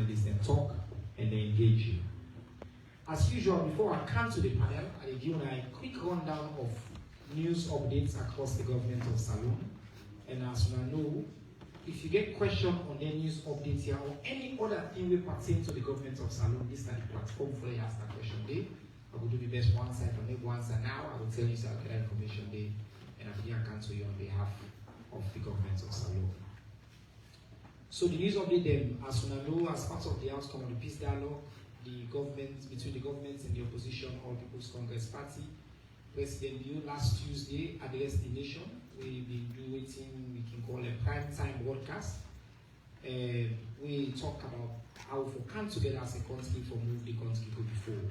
journalists and talk and they engage you. As usual, before I come to the panel, I will give you a quick rundown of news updates across the government of Salone. And as you know, if you get questions on the news updates here or any other thing we pertain to the government of Salone, this is the platform for you to ask that question day. I will do the best one side for maybe one side now. I will tell you some information day and I will cancel you on behalf of the government of Salone. So the news update them, as you know, as part of the outcome of the peace dialogue, between the government and the opposition, All People's Congress Party, President Liu last Tuesday addressed the nation. We've been doing we can call a prime time broadcast. We talk about how we come together as a country for move the country go before.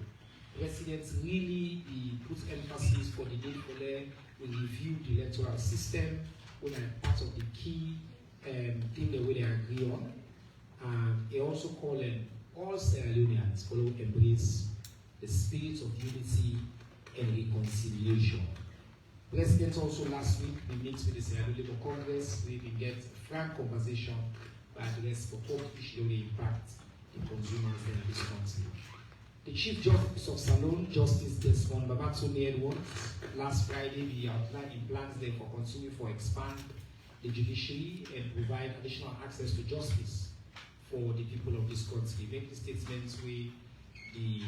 President really put emphasis for the need for them. We review the electoral system, which are part of the key thing that we agree on. He also called all Sierraleoneans follow embrace the spirit of unity and reconciliation. President also last week we met with the Sierra Leone Congress. We will get a frank conversation by address for what issues will impact the consumers in this country. The Chief Justice of Salone, Justice Desmond Babatunde Edwards, last Friday we outlined plans there for continue for expand the judiciary and provide additional access to justice for the people of this country. Make the statements with the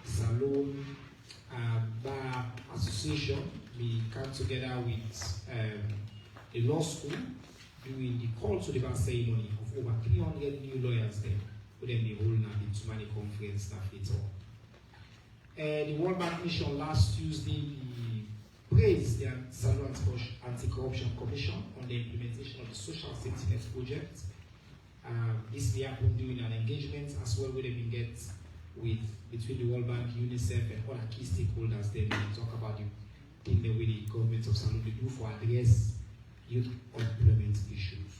Salone Bar Association. We come together with the law school doing the call to the bar ceremony of over 300 new lawyers there, who then be holding a Tumani conference that it all. The World Bank Mission last Tuesday praised the Salone Anti-Corruption Commission on the implementation of the Social Safety Net project. This will happen during an engagement as well where they will get between the World Bank, UNICEF, and other key stakeholders. Then we talk about the thing that the government of Salone do for address youth unemployment issues.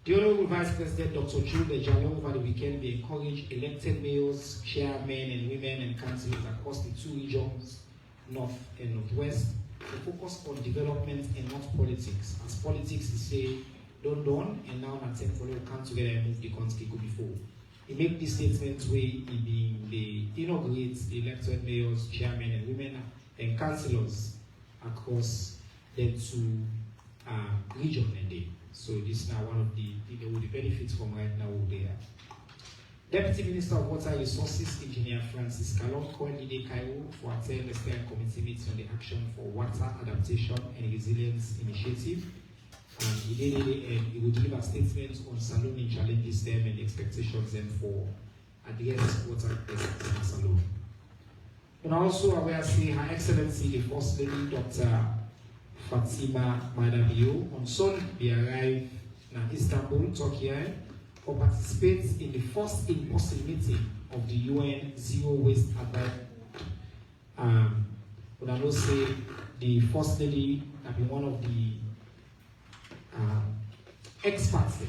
The Honorable Vice President Dr. Jules Jallo over the weekend they encouraged elected mayors, chairmen, and women and councillors across the two regions, North and Northwest, to focus on development and not politics. As politics is say, done, and now attempt for them to come together and move the country go before. He made this statement where he inaugurates the elected mayors, chairmen, and women and councillors across the two regions. So this is now one of the benefits from right now there. Deputy Minister of Water Resources, Engineer Francis Kalon, currently in Cairo for attending the Steering Committee meeting on the Action for Water Adaptation and Resilience Initiative. He will deliver statements on Salone challenges them and expectations them for address water crisis in Salone. And also I will say Her Excellency the First Lady Dr. Fatima Madabio on Sunday we arrive in Istanbul, Turkey, for participate in the first in-person meeting of the UN Zero Waste Advisory. But I will say the First Lady have been one of the experts there,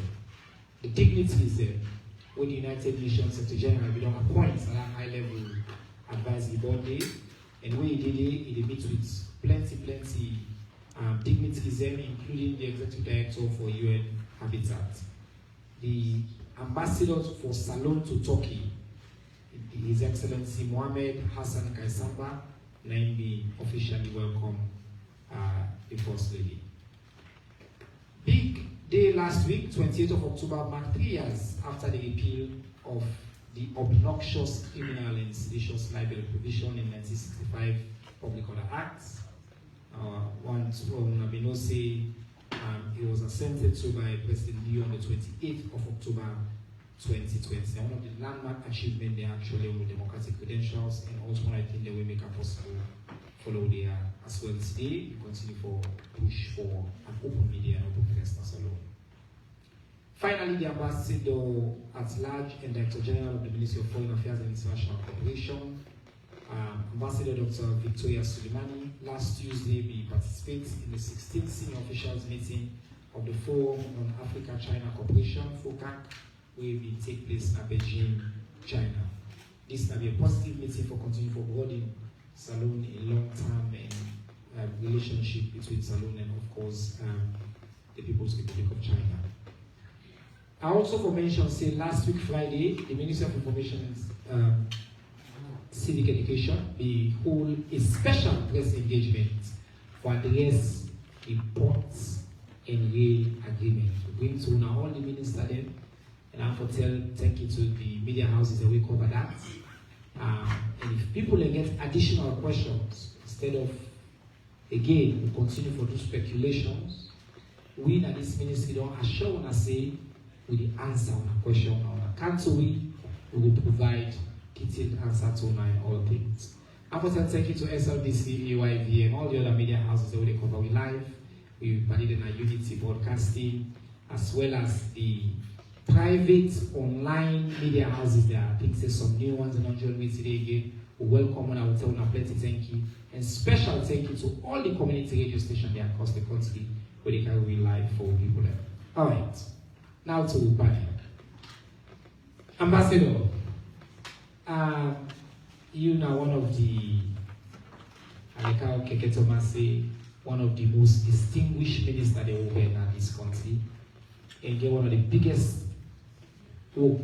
the dignitaries there, with the United Nations Secretary General, we don't appoint at that high level advisory body, and when he did it, he meet with plenty dignitaries there, including the Executive Director for UN Habitat, the Ambassador for Salone to Turkey, His Excellency Mohammed Hassan Kaisamba, and be officially welcome the First Lady. Big day last week, 28th of October, marked 3 years after the repeal of the obnoxious criminal and seditious libel provision in 1965 Public Order Act. It was assented to by President Liu on the 28th of October 2020. And one of the landmark achievements they actually with democratic credentials, and also one I think that will make it possible follow there as well today. We continue for push for an open media and open press as alone. Finally, the Ambassador at Large and Director General of the Ministry of Foreign Affairs and International Cooperation, Ambassador Dr. Victoria Suleimani, last Tuesday we participated in the 16th Senior Officials Meeting of the Forum on Africa-China Cooperation, FOCAC, where will take place in Beijing, China. This will be a positive meeting for continuing for broadening Salone a long-term relationship between Salone and, of course, the People's Republic of China. I also for mention, say last week Friday, the Ministry of Information and Civic Education, they hold a special press engagement for address reports and rail agreement. We bring to now all the ministers then, and I for thank you to the media houses that we cover that. And if people get additional questions, instead of again we continue for those speculations, we at this ministry don't assure us say with the answer on a question on a council we will provide detailed answer to all things. I want to thank you to SLBC, AYV, and all the other media houses that we cover. We live, we participated in our Unity broadcasting, as well as the private online media houses there. I think there's some new ones and not joining me today again. We welcome and I will tell you plenty thank you. And special thank you to all the community radio stations there across the country where they can be live for people there. Alright. Now to panel. Ambassador. You know one of the one of the most distinguished ministers they will in this country, and get one of the biggest work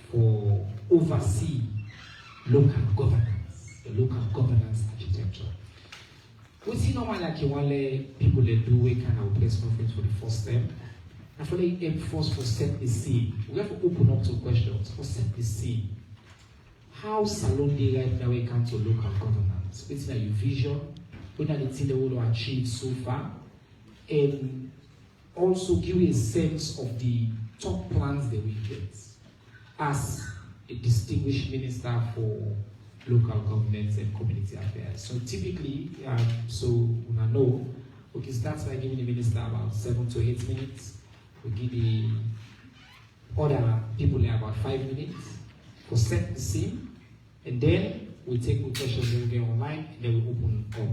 for oversee local governance, the local governance architecture. We see normally like you want people that do a kind of press conference for the first time. And for the aim first for set the scene. We have to open up to questions for set the scene. How Salon they right now when it comes to local governance? What's your vision? What are the things they want to achieve so far? And also give you a sense of the top plans that we get as a distinguished minister for local governments and community affairs. So typically, so I know, we can start by giving the minister about 7 to 8 minutes. We give the other people about 5 minutes for set the scene, and then we take questions that we get online, and then we open up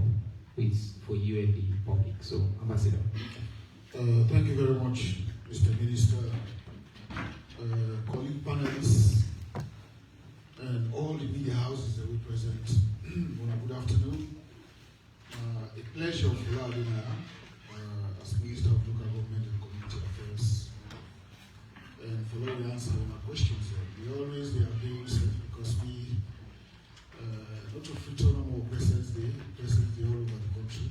with for you and the public. So, Ambassador. Thank you very much, Mr. Minister, colleague panelists, and all the media houses that we present. Good afternoon. A pleasure for Ladina as Minister of Local Government and Community Affairs. And for all the answers to my questions, we always are being said because we not to feature no more President's Day all over the country.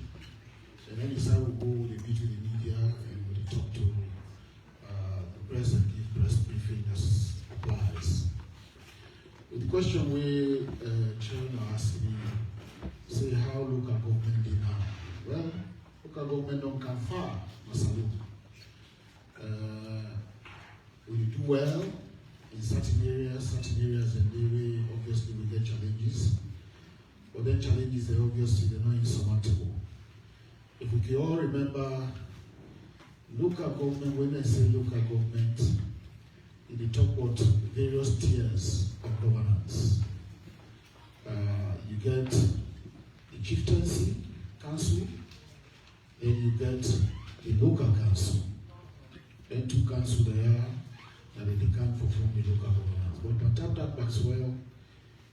And then it's how we go, we meet with the media and we talk to the press and give press briefing as applies. With the question we Chairman asked me, say how local government did now. Well, local government don't come far, Masalu. We do well in certain areas, and they obviously we get challenges. But then challenges, they're obviously they're not insurmountable. If we can all remember, local government, when I say local government, they talk about various tiers of governance. You get the chieftaincy council, then you get the local council. Then two councils there that they can perform the local governance. But on top of that as well,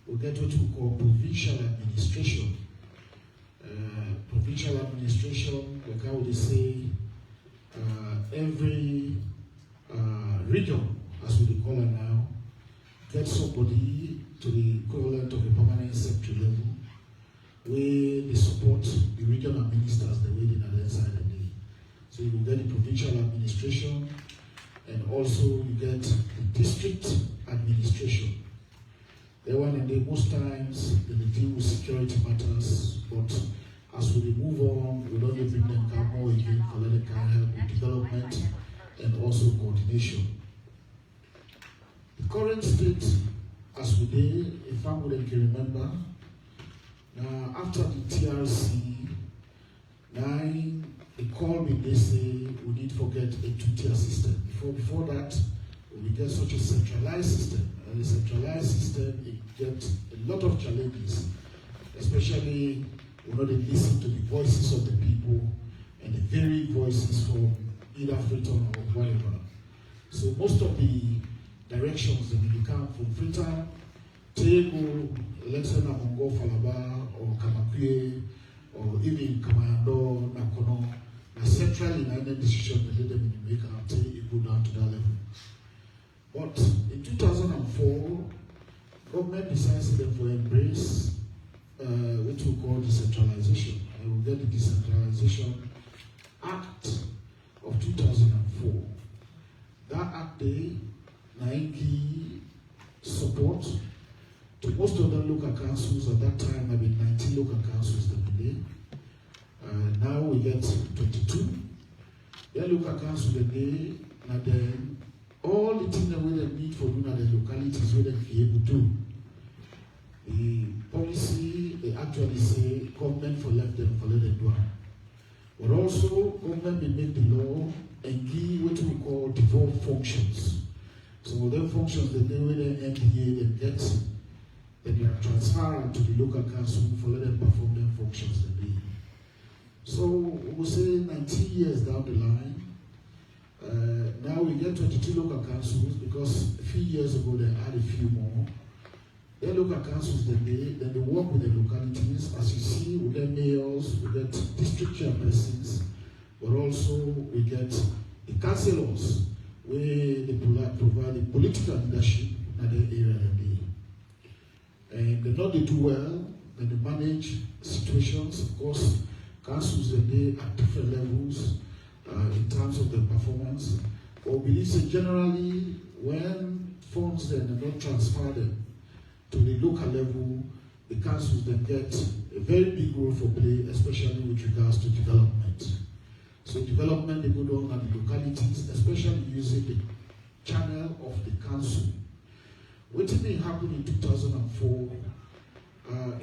we get what we call provincial administration. Provincial administration, like how they say, every region, as we call it now, gets somebody to the equivalent of a permanent secretary level, where they support the regional ministers the way they are inside the day. So you get the provincial administration, and also you get the district administration. The one in the most times they deal with security matters, but as we move on, we don't even bring them more again for let them help with development and also coordination. The current state, as we did, if I wouldn't remember, now after the TRC, now they call me, they say we need to get a two-tier system. Before that, we get such a centralized system. And the centralized system, it gets a lot of challenges, especially when they listen to the voices of the people and the very voices from either Freetown or whatever. So most of the directions that will come from Freetown, Tego, Election Amongo, Falaba, or Kamakwe, or even Kamayando, Nakono, a central united decision to let them make until it go down to that level. But in 2004, government decides them for embrace what we call decentralization. And we get the Decentralization Act of 2004. That act day, Nike support to most of the local councils at that time. Have been 19 local councils that we did. Now we get 22. The local council today, and then all the things that we need for doing at the localities where they be able to do. The policy, they actually say government for left them, for let them do. But also, government will make the law and give what we call devolved functions. So them functions, the way the MDA then gets, then they are transferred to the local council for let them perform them functions they need. So we will say 19 years down the line, now we get 22 local councils because a few years ago they had a few more. The local councils then they work with the localities. As you see, we get mayors, we get district chairpersons, but also we get the councillors where they provide the political leadership in the area and they know they do well, and they manage situations. Of course, councils they at different levels in terms of their performance. But we believe that generally when funds then are not transferred to the local level, the councils then get a very big role for play, especially with regards to development. So development they go down at the localities, especially using the channel of the council. What did happen in 2004?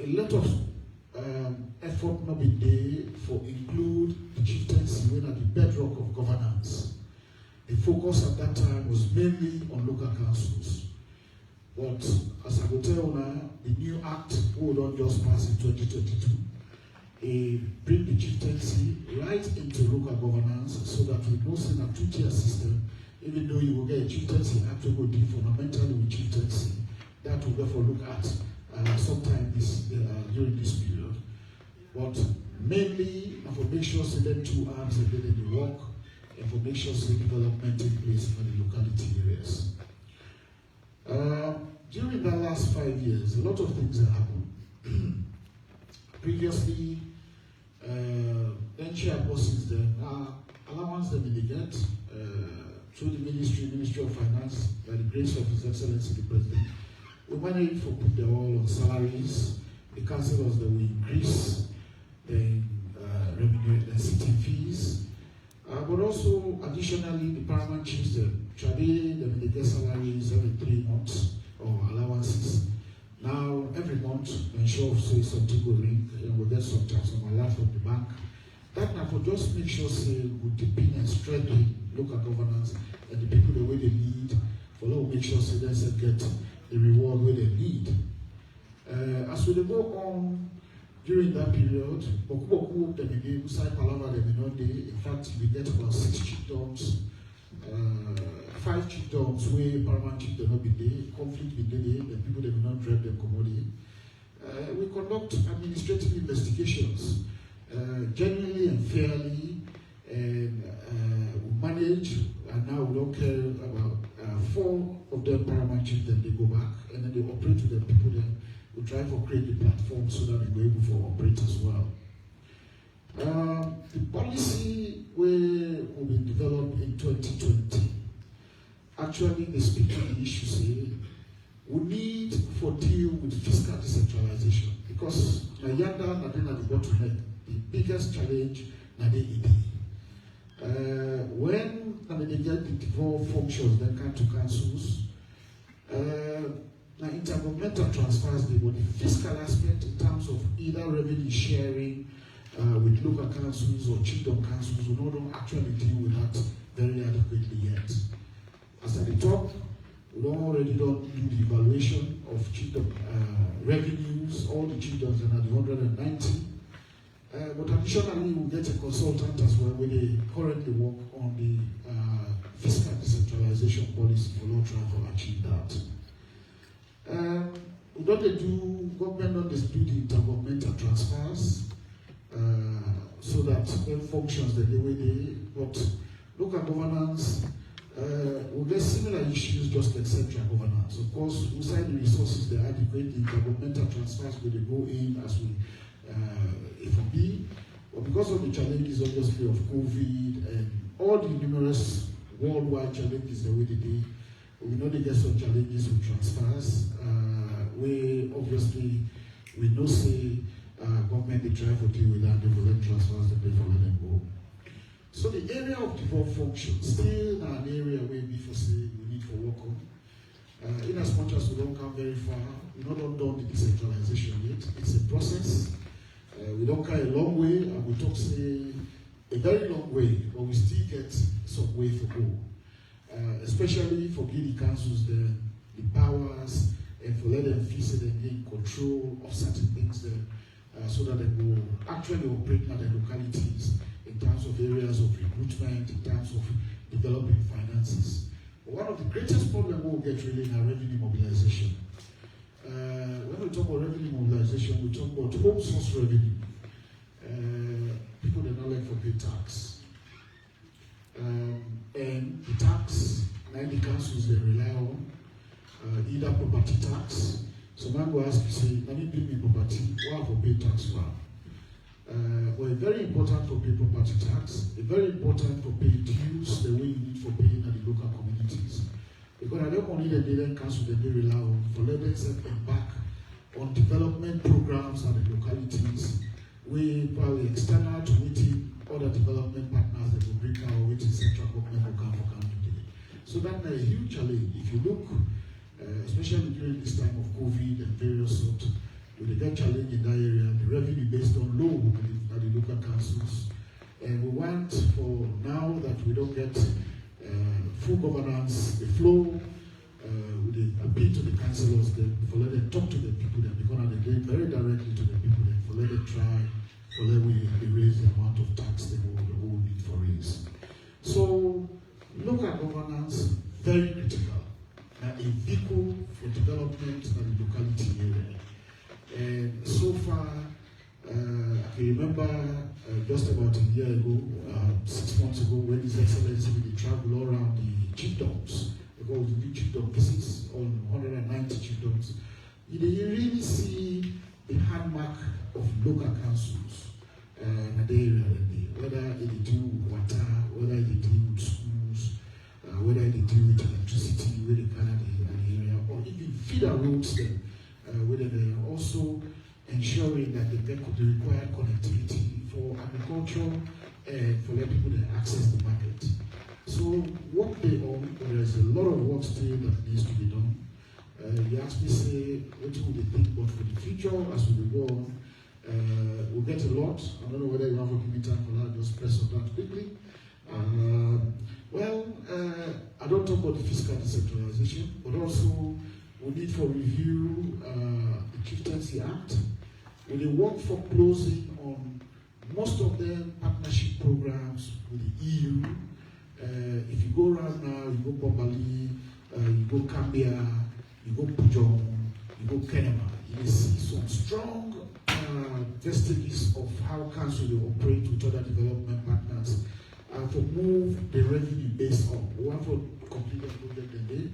A lot of effort not been there for include the chieftaincy when at the bedrock of governance. The focus at that time was mainly on local councils. But as I will tell you now, the new act we don't just pass in 2022. Bring the chieftaincy right into local governance so that we don't see a two-tier system. Even though you will get a chieftaincy act to go deep fundamentally with chieftaincy, that will therefore look at sometime during this period. But mainly for make sure so them two arms and then they work, and for make sure so development take place in the locality areas. During the last 5 years, a lot of things have happened. Previously, then chairpersons then allowance them they get through the Ministry of Finance, by the grace of His Excellency the President. We managed to put them all on salaries. The councillors that we increase the remuneration and city fees. But also, additionally, the paramount chiefs, they get salaries every 3 months or allowances. Now, every month, ensure say something will ring and we'll get some allowance from the bank. That now for just make sure say we deepen and strengthen local governance and the people the way they need, for now make sure say they get the reward where they need. As we go on during that period, in fact, we get about 6 chiefdoms, 5 chiefdoms where paramount chief will not be there, conflict be there, the people that will not drive them commodity. We conduct administrative investigations genuinely and fairly, and we manage, and now we don't care about 4 of them paramount chiefs, then they go back, and then they operate with the people then. We try to create the platform so that we're able to operate as well. The policy will be developed in 2020. Actually, they speak to the issue, say, we need for deal with fiscal decentralization because Nayanda Nadina the bottleneck, the biggest challenge Nade ED. When they get the devolved functions that come to councils, now, intergovernmental transfers, but the fiscal aspect in terms of either revenue sharing with local councils or chiefdom councils, we don't actually deal with that very adequately yet. As at the top, we already don't do the evaluation of chiefdom revenues, all the chiefdoms are at the 190. But additionally, we get a consultant as well, where they currently work on the fiscal decentralization policy for law trying to achieve that. We don't do, government don't do the intergovernmental transfers. so that it functions the way they. But local governance will get similar issues just like central governance. Of course, inside the resources, the adequate intergovernmental transfers will go in as we FOB. But because of the challenges, obviously, of COVID and all the numerous worldwide challenges the way they do, we know they get some challenges with transfers. We obviously, we know say government they try to deal with that, they will let transfers, they for let them go. So the area of devolved function still an area where we foresee we need for work on. In as much as we don't come very far, we not done the decentralization yet. It's a process. We don't come a long way, and we talk say a very long way, but we still get some way to go. Especially for giving councils the powers and for let them feel that they gain control of certain things there, so that they will actually operate in the localities in terms of areas of recruitment, in terms of developing finances. But one of the greatest problems we'll get really in our revenue mobilization. When we talk about revenue mobilization, we talk about home source revenue. People do not like to pay tax. And the tax, like the councils they rely on, either property tax. So man will ask you, say, let me bring me property, why have to pay tax for? Well, it's very important to pay property tax. It's very important to pay dues the way you need for paying at the local communities. Because I don't only the didn't council that they rely on for let them embark on development programs at the localities. We probably external to meeting other development partners that will bring our way to central government will come for country. So that's a huge challenge. If you look, especially during this time of COVID and various sorts, with the get challenge in that area, the revenue based on low at the local councils. And we want for now that we don't get full governance, the flow, we appeal to the councillors for let them talk to the people then, because they do very directly to the people then, for let them try, for let we raise the amount of tax they will need for raise. So local governance, very critical. A vehicle for development in the locality area. And so far, I can remember just about a year ago, 6 months ago, when His Excellency did travel all around the chiefdoms, because we do chiefdom visits on 190 chiefdoms. You really see the hallmark of local councils in the area, whether they do water, whether they deal with schools, whether they deal with electricity, where they can the area, or even feeder roads them, whether they are also ensuring that they get the required connectivity for agriculture and for let people that access the market. So work they on, there is a lot of work still that needs to be done. You ask me, say, what do they think about for the future as we go on? We'll get a lot. I don't know whether you have a committee for that, just press on that quickly. I don't talk about the fiscal decentralization, but also we need for review the Chieftaincy Act. We will work for closing on most of the partnership programs with the EU. If you go around now, you go Bombali, you go Cambia, you go Pujong, you go Kenema, you will see some strong vestiges of how council will operate with other development partners to move the revenue based on. We want to complete the project a day,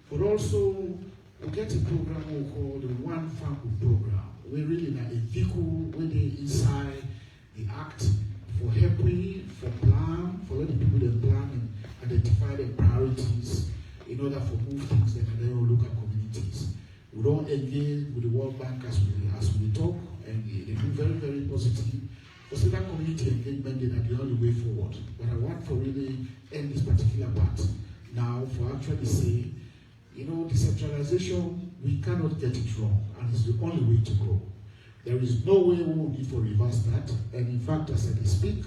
but also we get a program we call the One Farm program. We really like a vehicle where they inside the act for helping, for plan, for letting people that plan and identify the priorities in order to move things that they will look at communities. We don't engage with the World Bank as we talk, and they do very, very positive. Because that community engagement is the only way forward. But I want to really end this particular part now for actually say, decentralization, we cannot get it wrong, and it's the only way to go. There is no way we will need to reverse that, and in fact, as I speak,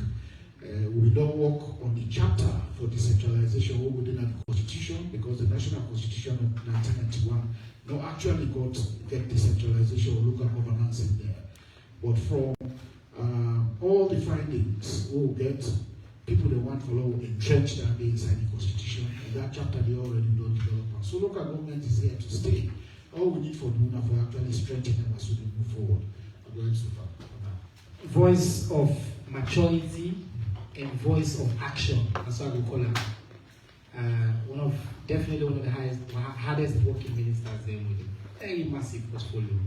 we don't work on the chapter for decentralization within the Constitution, because the National Constitution of 1991 no actually get decentralization or local governance in there. But from all the findings, we will get people that want to follow entrench that inside the Constitution, and that chapter they already don't develop. So local government is here to stay. All we need for doing for actually strengthen them as we move forward. I'm going so far. Voice of maturity and voice of action. That's what we call him. Definitely one of the hardest working ministers there with a very massive portfolio.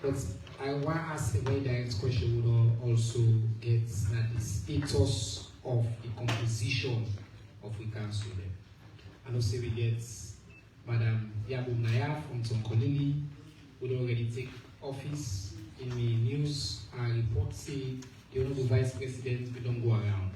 But I want to ask a very direct question. We also get the status of the composition of the council there. I know say we get Madam Yabu Naya from Tonkolili, would already take office. In the news, report say the Honorable Vice President, we don't go around.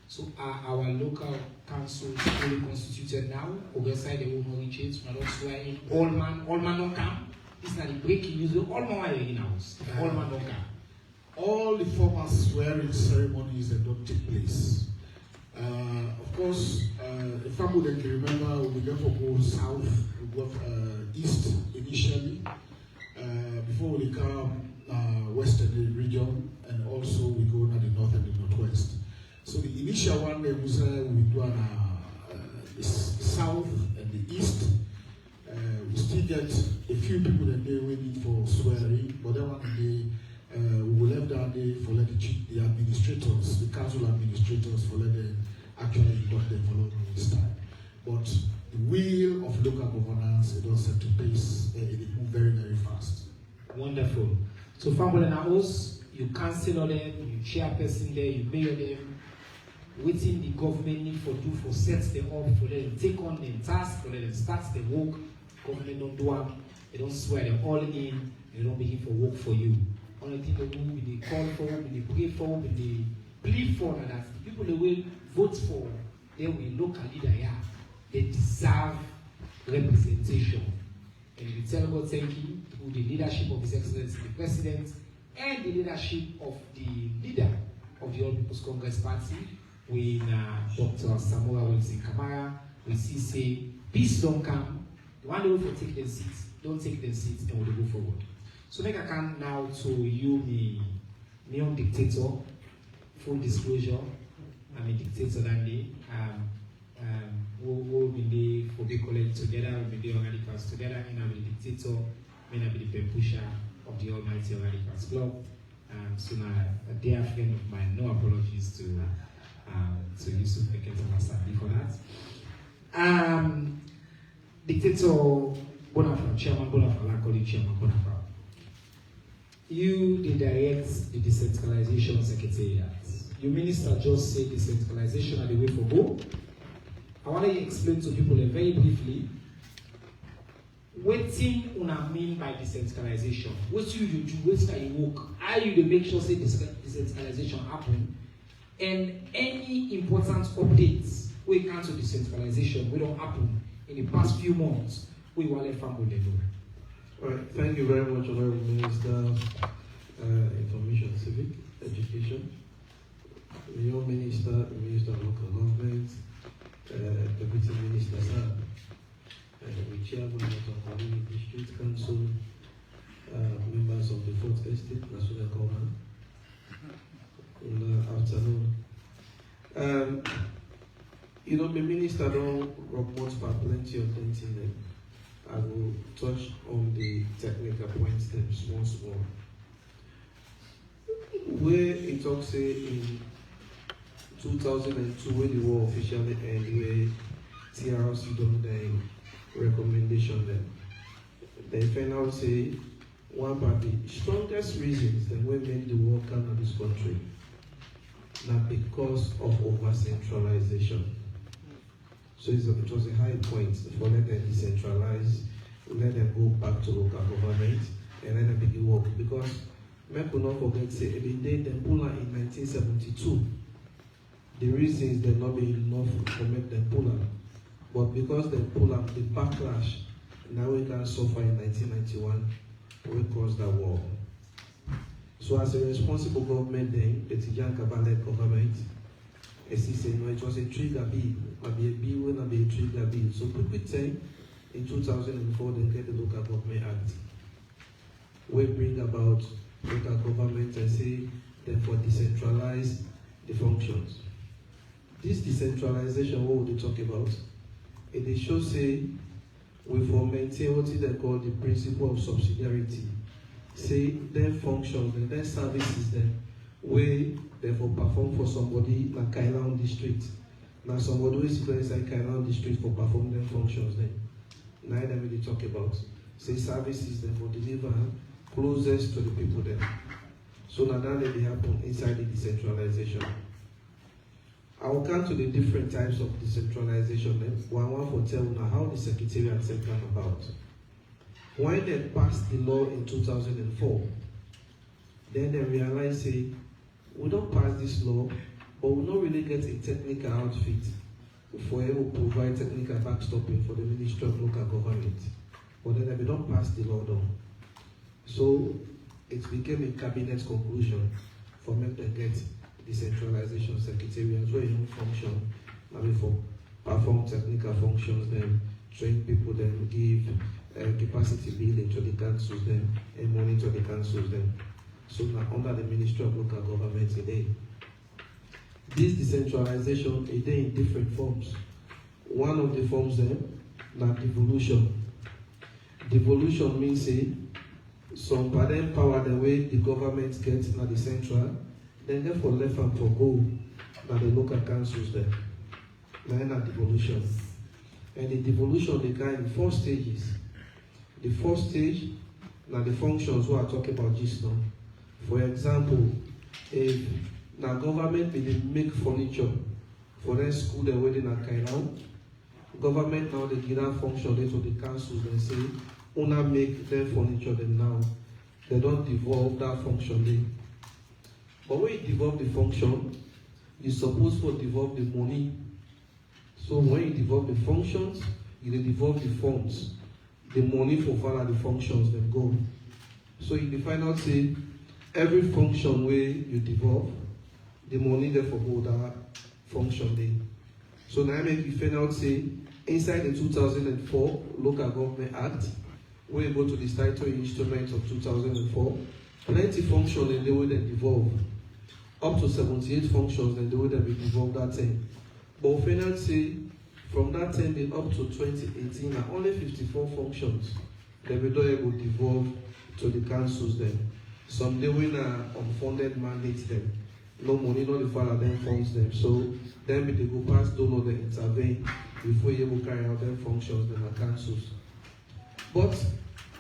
So are our local councils fully constituted now? Overside the whole change, but also in all man don't come. This is not the breaking news. All man are in house. All man don't come. All the formal swearing ceremonies that don't take place. Of course, if family that can remember, we therefore go south, we go east initially, before we come western region, and also we go to the north and the northwest. So the initial one there was we do the south and the east. We still get a few people that they waiting for swearing, but that one day we will left down there for let the administrators, the council administrators, for let them actually got them following this time. But the wheel of local governance, it does set to pace, it move very, very fast. Wonderful. So family and house, you council them, you chairperson there, you mayor them, waiting the government need for do for set them up, for them take on the task, for them start the work. Government don't do them, they don't swear them all in, they don't begin for work for you. Only thing they do, they call for, they pray for, they plead for, and that the people they will vote for, they will locally they are. They deserve representation. And we tell God thank you to the leadership of His Excellency the President and the leadership of the leader of the All People's Congress Party, with Dr. Samora Wilson Kamara. We see say peace don't come. The one they will take their seats, don't take their seats, and we'll go forward. So make I come now to you, me own dictator, full disclosure. I'm a dictator that day. We'll be there for the college together, we'll be the radicals together, and I'll be the dictator, and I'll be the pen pusher of the Almighty Radicals Club. So now, a dear friend of mine, no apologies to Yusuf Ekete Masadi for that. Dictator Bonafra, Chairman Bonafra, Lakoli, Chairman Bonafra. You, the direct the decentralization secretariat. Your minister just said decentralization are the way for go. I want to explain to people very briefly what thing I mean by decentralization. What you do, what you work, how you make sure say decentralization happen, and any important updates when it comes to decentralization we don't happen in the past few months, we will let family level. All right, thank you very much, Honorable Minister, Information, Civic, Education, your Minister, the Minister of Local Government, Deputy Minister, the Chairman of the Community District Council, members of the 4th Estate, National Government. Good afternoon. The Minister don't report for plenty of things in them. I will touch on the technical points once more. Where it talks in 2002 when the war officially ended, where TRC done the recommendation then. They final say one of the strongest reasons that we made the war come to this country, not because of over-centralization. So it was a high point for let them decentralize, let them go back to local government, and let them begin work. Because men could not forget, say, the day they pull out in 1972, the reasons they not be enough to make them pull out. But because they pull out the backlash, now we can suffer in 1991, we caused that war. So as a responsible government then, the Tijan Kabbalah government, as he said, no, it was a trigger bill. Maybe a bill will not be a trigger bill. So people say in 2004 they get the Local Government Act. We bring about local government and say therefore decentralize the functions. This decentralization, what would they talk about? It shows say we for maintain what they call the principle of subsidiarity. Say their functions and their services then where therefore perform for somebody like Kailan district. Now somebody who is inside Kailan district for perform them functions then. Now they really talk about say services them for deliver closest to the people then. So now that may happen inside the decentralization. I will come to the different types of decentralization then. One for tell now how the secretariat set come about. When they passed the law in 2004, then they realized say we don't pass this law, but we don't really get a technical outfit for able to provide technical backstopping for the Ministry of Local Government. But then we don't pass the law down. So it became a cabinet conclusion for them to get decentralization secretariat where you don't function, maybe for perform technical functions, then train people, then give capacity building to the councils, then and monitor the councils, then. So now under the Ministry of Local Government today. This decentralization is there in different forms. One of the forms then, now devolution. Devolution means say some parent power the way the government gets now the central, then therefore left and for go now the local councils there. Now devolution. And the devolution they kind in 4 stages. The first stage, now the functions we are talking about just now. For example, if now government may make furniture for their school they're waiting at Kailan, government now they give that function there to the councils and say, Una make their furniture then now. They don't devolve that function there. But when you devolve the function, you're supposed to devolve the money. So when you devolve the functions, you devolve the funds. The money for follow the functions then go. So in the final say, every function where you devolve, the money therefore go that function there. So now I make you final say, inside the 2004 Local Government Act, where you go to the statutory instruments of 2004, plenty functions and the way they devolve. Up to 78 functions and the way they be devolved that time. But final say, from that time up to 2018, now only 54 functions they will not able to devolve to the councils then. Some they win unfunded mandates them. No money, no the father then funds them. So then they go past, don't know they intervene before you able to carry out them functions then the councils. But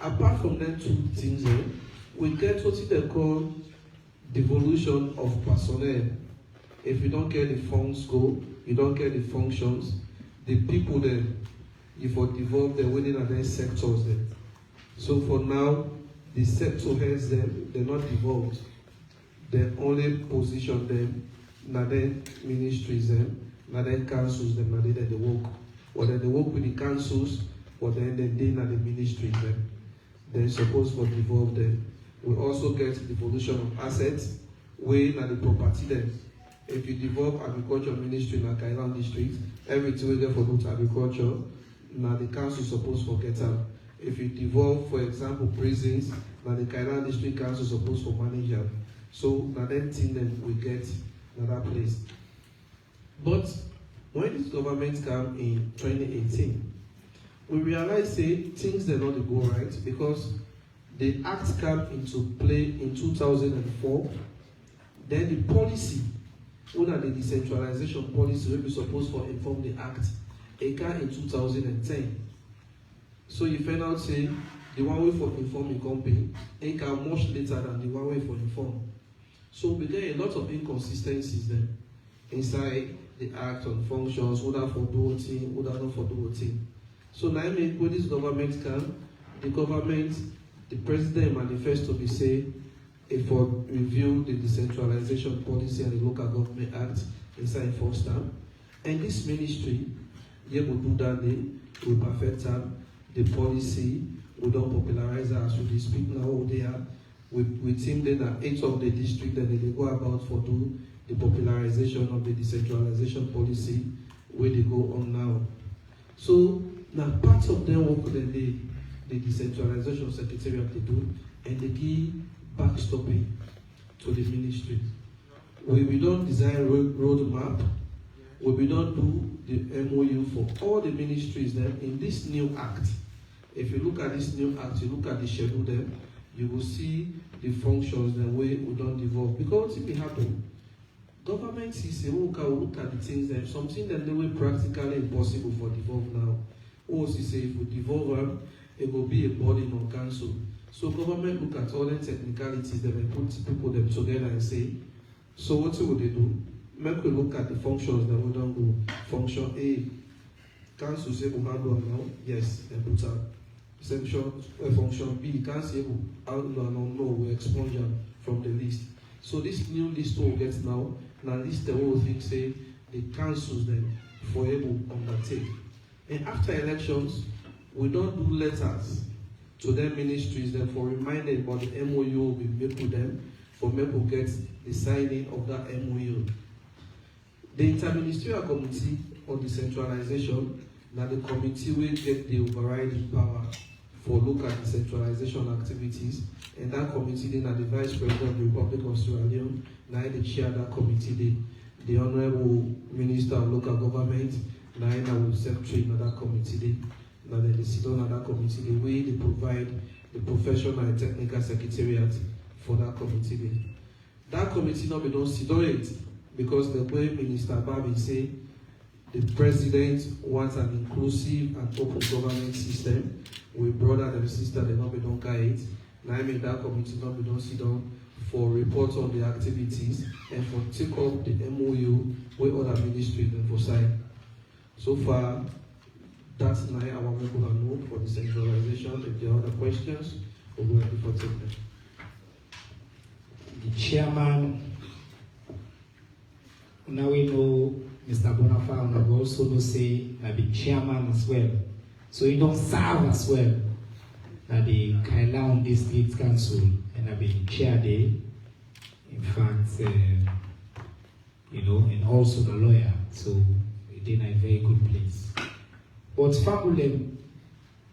apart from them 2 things, we get what they call devolution of personnel. If you don't get the funds go, you don't get the functions, the people then, you for devolve them within other sectors then. So for now, the sector heads them, they're not devolved. They only position them, now then ministries them, now then councils them, now then they work. Or then they work with the councils, or then they now the ministries them. They're supposed to devolve them. We also get devolution of assets, where now the property then. If you devolve agriculture ministry in a Kailan district, everything we get for good agriculture, now the council is supposed to get out. If you devolve, for example, prisons, now the Kailan district council is supposed to manage them. So now that thing then we get another place. But when this government came in 2018, we realized say things did not go right because the act came into play in 2004. Then the policy, under the decentralization policy, will be supposed to inform the act, it came in 2010. So you find out say the one way for informing company, it came much later than the one way for inform. So we get a lot of inconsistencies then inside the act on functions, who that for do a thing, who that not for do a thing. So now when this government can, the government, the president manifesto be say, if for review the decentralization policy and the Local Government Act inside first term, and this ministry, they will do that they will perfect the policy, we don't popularize as we speak now they are. We think then that 8 of the district that they go about for do the popularization of the decentralization policy where they go on now. So now part of them work that the decentralization secretariat they do and they give backstopping to the ministry. We don't design roadmap, we don't do the MOU for all the ministries then in this new act. If you look at this new act, you look at the schedule then, you will see the functions the way we don't devolve. Because if it happen, government is a look at the things that something that they were practically impossible for devolve now. Also say if we devolve them, it will be a burden on council. So government look at all the technicalities that they put people them together and say, so what will they do? Make we look at the functions that we don't go. Function A, council say we have one now, yes, they put out. Function B, council how do I know we expunge them from the list. So this new list we'll get now list the whole thing say the councils then for able undertake. And after elections, we don't do letters to their ministries then for reminding about the MOU we make with them for people get the signing of that MOU. The Interministerial Committee on Decentralization, now the committee will get the overriding power for look at decentralization activities, and that committee then the Vice President of the Republic of Sierra Leone, now the chair of that committee, the Honorable Minister of Local Government, now the Secretary of that committee, now the sit on that committee, the way they provide the professional and technical secretariat for that committee. That committee now we don't sit on it because the way Minister Babi say the President wants an inclusive and open government system. We brother and sister, they not be don't guide. Now I mean that committee not be don't sit down for reports on the activities and for take up the MOU with other ministries and for sign. So far, that's now our people are known for decentralization. If there are other questions, we'll be ready for taking them. The chairman, now we know Mr. Bonafa, and we also know say that the chairman as well. So you don't serve as well. That the Kailaon District Council and I've been chair there. In fact, and also the lawyer. So they're in a very good place. But Fabulem,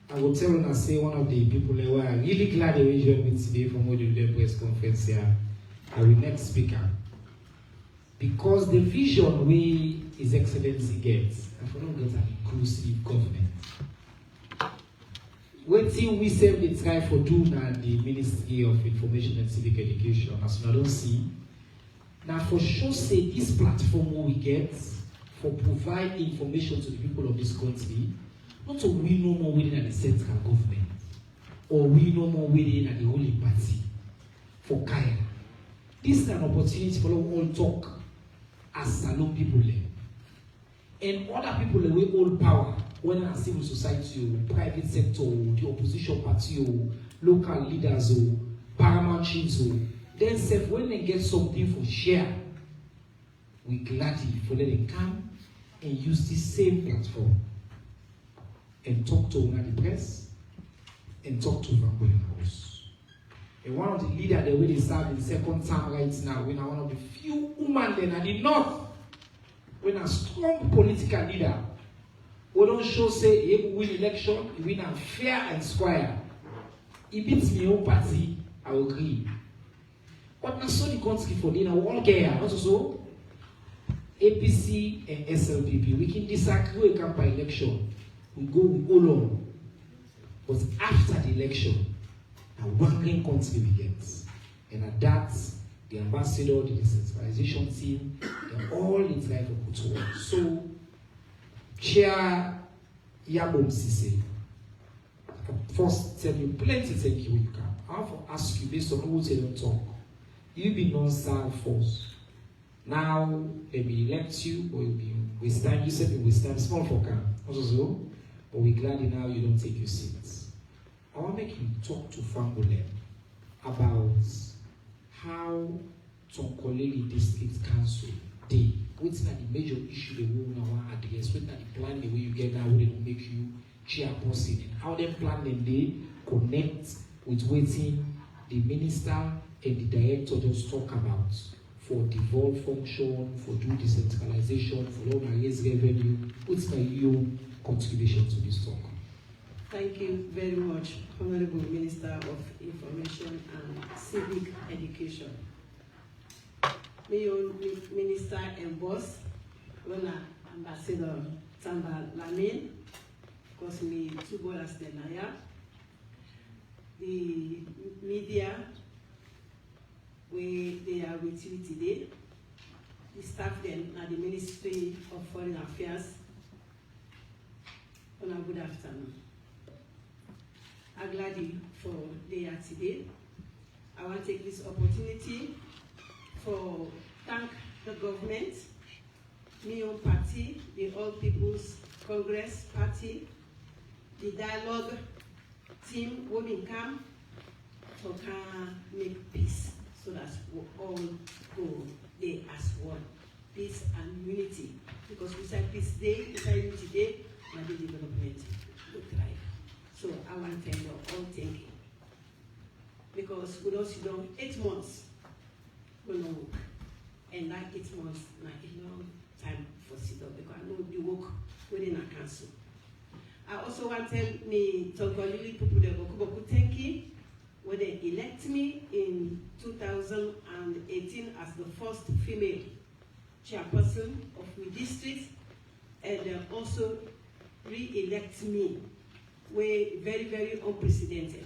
I will tell you and say one of the people who are really glad they joined me today from what the press conference here. Our next speaker. Because the vision we His Excellency gets, and for not get an inclusive government. Waiting we say the try for doing the Ministry of Information and Civic Education, as I don't see. Now for sure say this platform what we get for provide information to the people of this country, not to we no more within the central government, or we no more within the ruling party for Kaya. This is an opportunity for all talk as Salon people there. And other people that we hold power, whether in civil society or private sector or the opposition party or local leaders or paramount chiefs or then self when they get something for share, we gladly for let them come and use this same platform and talk to the press and talk to Vanguard House. And one of the leaders the way they serve in second term right now, we are one of the few women then at the north. When a strong political leader, we don't show say he will win election, he win a fair and square. He beats me own party, I agree. But now so the country for dinner, all care, not so APC and SLPP, we can disagree with campaign election. We go with all on. But after the election, a one country we get. And at that, the ambassador, the decentralization team, they're all in try for put to work. So, Chair Yabom Sise, I can first tell you plenty thank you when you come. I want to ask you based on what you talk. You've been non-serve force. Now, they will elect you, or you'll be waste time. You said you waste time, small for camp. Also, but we're glad now you don't take your seats. I want to make you talk to Fangolem about how Tonkoleli District Council did. What's not the major issue they will now address? What's not the plan the way you get now they will make you chairperson and how they plan them they connect with waiting the minister and the director just talk about for devolve function, for do decentralization, for loan and raise revenue. What's my your contribution to this talk? Thank you very much, Honorable Minister of Information and Civic Education. Mayor Minister and Boss, Lona Ambassador Tamba Lamin, of course, me two brothers Denaya, the media, where they are with you today, the staff then at the Ministry of Foreign Affairs. Good afternoon. I'm glad for they are today. I want to take this opportunity for thank the government, my own party, the All People's Congress Party, the dialogue team women come for can make peace so that we all go there as one. Peace and unity. Because without peace day, without unity day, the development will thrive. So I want to thank you all thinking. Because we don't sit down 8 months, we don't work. And that 8 months is a long time for sit down because I know the work within a council. I also want to tell me Tongolili people that Boku thank you when they elect me in 2018 as the first female chairperson of my district, and also re-elect me, were very, very unprecedented.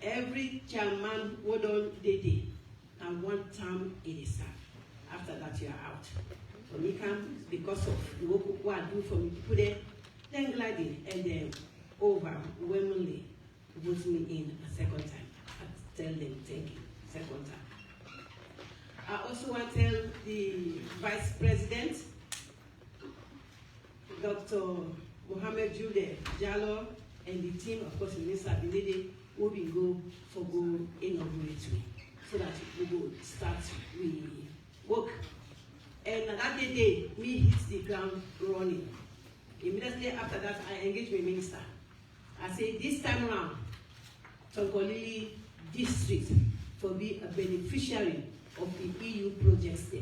Every chairman would on the and one term it is served. After that, you are out. So me come because of the work I do for me people there, then gladly and then overwhelmingly vote me in a second time. I tell them thank you, second time. I also want to tell the Vice President, Dr. Mohammed Jude Jallo, and the team, of course, Minister Bilede, will be go inaugurate me so that we will start with work. And that day, me hit the ground running. Immediately after that, I engaged my minister. I said, this time around, Tongolili district for be a beneficiary of the EU projects there.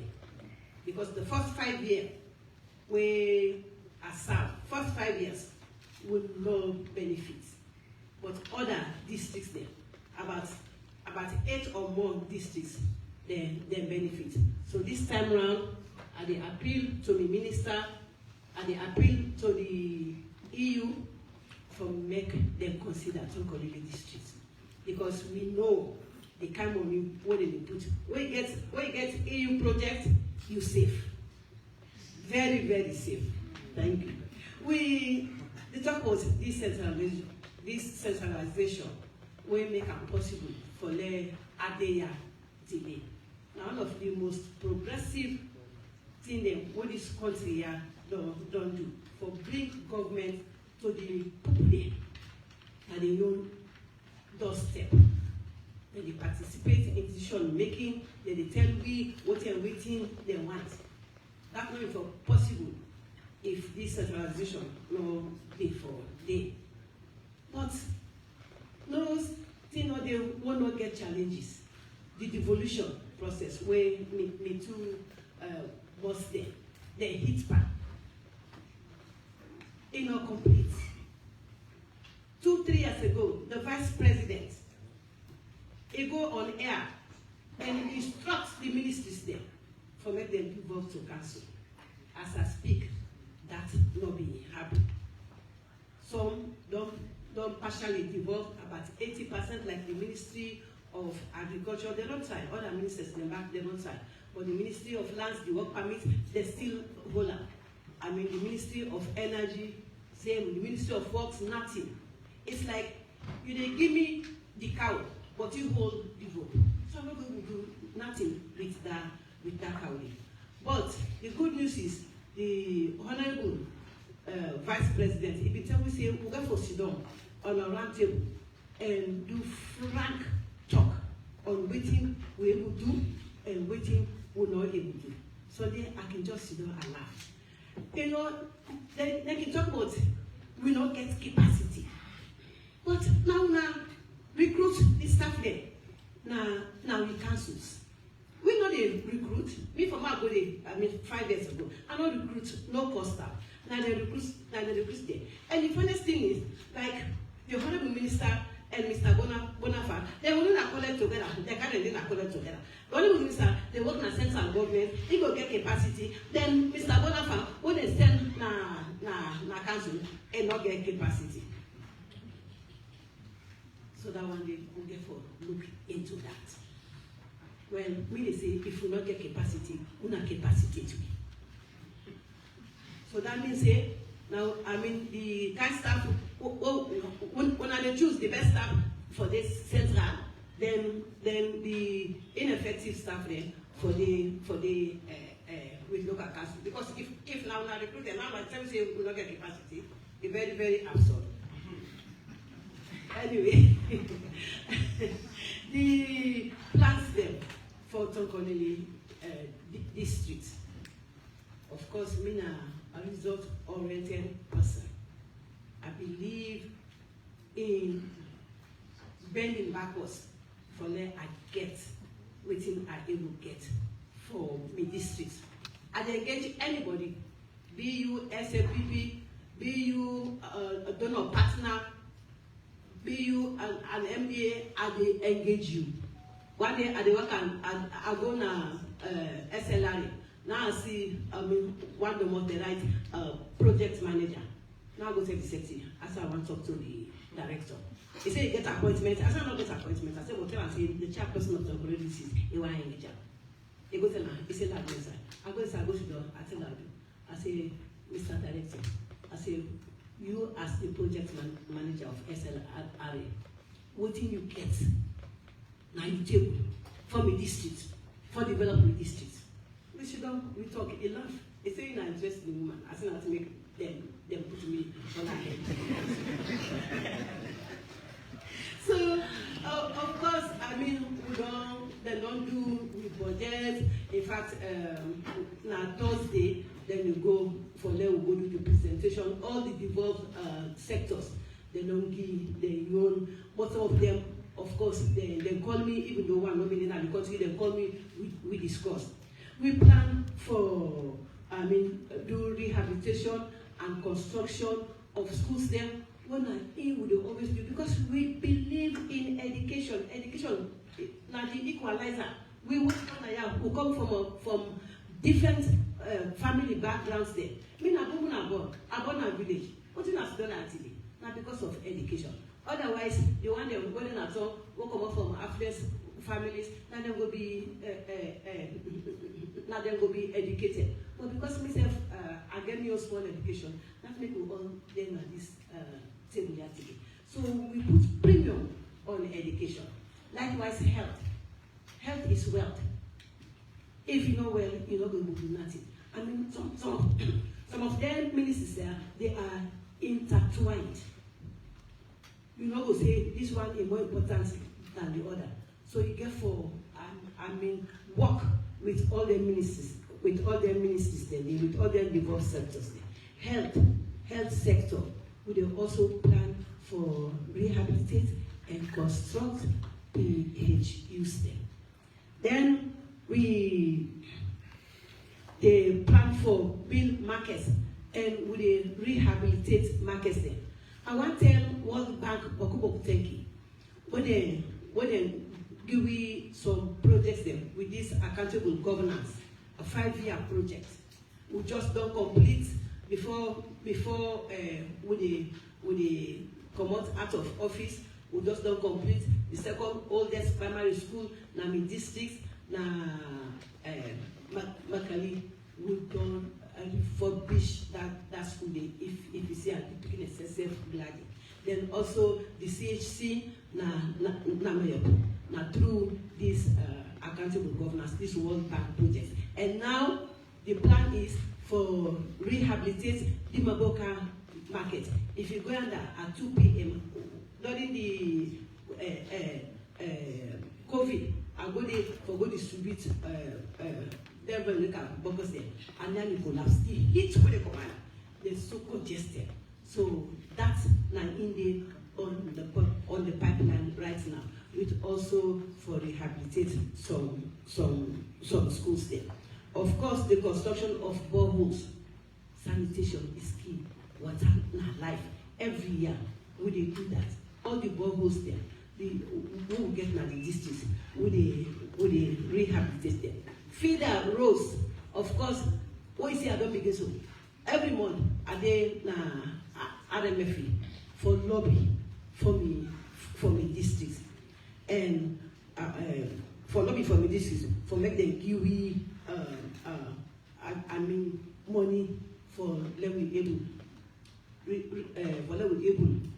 Because the first 5 years, we are served, first 5 years, with no benefits. But other districts there, about 8 or more districts, they benefit. So this time around, I appeal to the minister, I appeal to the EU for make them consider Tongolili districts. Because we know the kind of money what they put. When you get EU project, you safe. Very, very safe. Thank you. The talk was decentralization. This centralization will make it possible for the Adeya delay. Now, one of the most progressive things that what this country don't do for bring government to the people there and they own doorstep. And they participate in decision making, then they tell me what and waiting they want. That will be possible if this centralization no be for day. But no thing no they will not get challenges. The devolution process where me too was there. They hit back. It's not complete. 2-3 years ago, the vice president he go on air and instructs the ministries there for make them devolve to council. As I speak, that not be happy. Some don't partially devolve, about 80% like the Ministry of Agriculture, they don't sign. Other ministers they don't sign. But the Ministry of Lands, the work permit, they still hold up. I mean the Ministry of Energy, same, the Ministry of Works, nothing. It's like you they give me the cow, but you hold the rope. So I'm not going to do nothing with that cow. But the good news is the Honorable Vice President, if you tell me say we're going to sit down on a round table and do frank talk on waiting we able to do and waiting we're not able to do. So then I can just sit down and laugh. You know, then you talk about we not get capacity. But now recruit the staff there. Now we councils. We know they recruit. Me from my body, 5 years ago, I don't recruit no cost staff. Now they recruit there. And the funniest thing is, like the Honorable Minister and Mr. Bonafide, they will not collect together. They can't collect together. The Honorable Minister, they work in a central government, he will get capacity. Then Mr. Bonafide, when they send na council and not get capacity. So that one day we'll get for look into that. Well, we say if we not get capacity, we not capacity to be. So that means now I mean the kind staff when I choose the best staff for this central, then the ineffective staff then for the with local council. Because if now I recruit them, now by the time we say we will not get capacity, it's very, very absurd. Anyway, the plans them for Tonkonili district. Of course, me a result-oriented person. I believe in bending backwards for let I get waiting I will get for me district. I engage anybody, be you SLPP, be you a donor partner, be you an MBA, I will engage you. One day I work and I go na SLRE. Now I see one of the most right project manager. Now I go to the secretary. I say I want to talk to the director. He said he get appointment. I said I not get appointment. I said well tell him say the chairperson of the operations he want engage him. He go tell him. He said that inside. I go to the I tell him. I say Mr. Director. I say you as the project manager of SLRE, what do you get? Now you table for me district, for development district. We should we talk enough. They say you're interested in woman. I say not to make them put me on our head. So of course, I mean they don't do with budget. In fact, now Thursday, then you go for them we go do the presentation. All the devolved sectors, they don't give their own. But some of them, of course, they call me, even though one nominated in the country, they call me, we discuss. We plan for, do rehabilitation and construction of schools there. When we will always do, because we believe in education. Education, now the equalizer. We want who come from different family backgrounds there. Me na born a village. What is not done actually? Not because of education. Otherwise, the one that we're going at all will come up from affluent families. Now they will be educated. But because myself, I get me a small education. That make we all then at this table here today. So we put premium on education. Likewise, health. Health is wealth. If you know well, you're not going to do nothing. I mean, some of them ministers there, they are intertwined. You know, go say this one is more important than the other. So you get for, work with all the ministers, with all their devolved sectors. Health sector, we will also plan for rehabilitate and construct PHUs there. Then they plan for build markets and we rehabilitate markets there. I want to tell World Bank Okuboku Tenki when they give we some projects there with this accountable governance, a 5-year project. We just don't complete before we come out of office. We just don't complete the second oldest primary school na my district na Makali. We don't refurbish that school day if you see a picking excessive gladly. Then also the CHC na through this accountable governance, this World Bank project. And now the plan is for rehabilitate the Maboka market. If you go under at 2 p.m. during the COVID, I go distribute boxes there, and then you collapse. The heat with the commander, they're so congested. So that's now in on the pipeline right now, with also for rehabilitate some schools there. Of course, the construction of boreholes, sanitation is key. Water in life. Every year, we do that. All the boreholes there, we will get now the districts, we rehabilitate them. Feeder roads, of course, what you see, I don't begin so. Every month, I dey na RMFE for lobby for me districts. And for not be for medicine, for make them give we money for let we able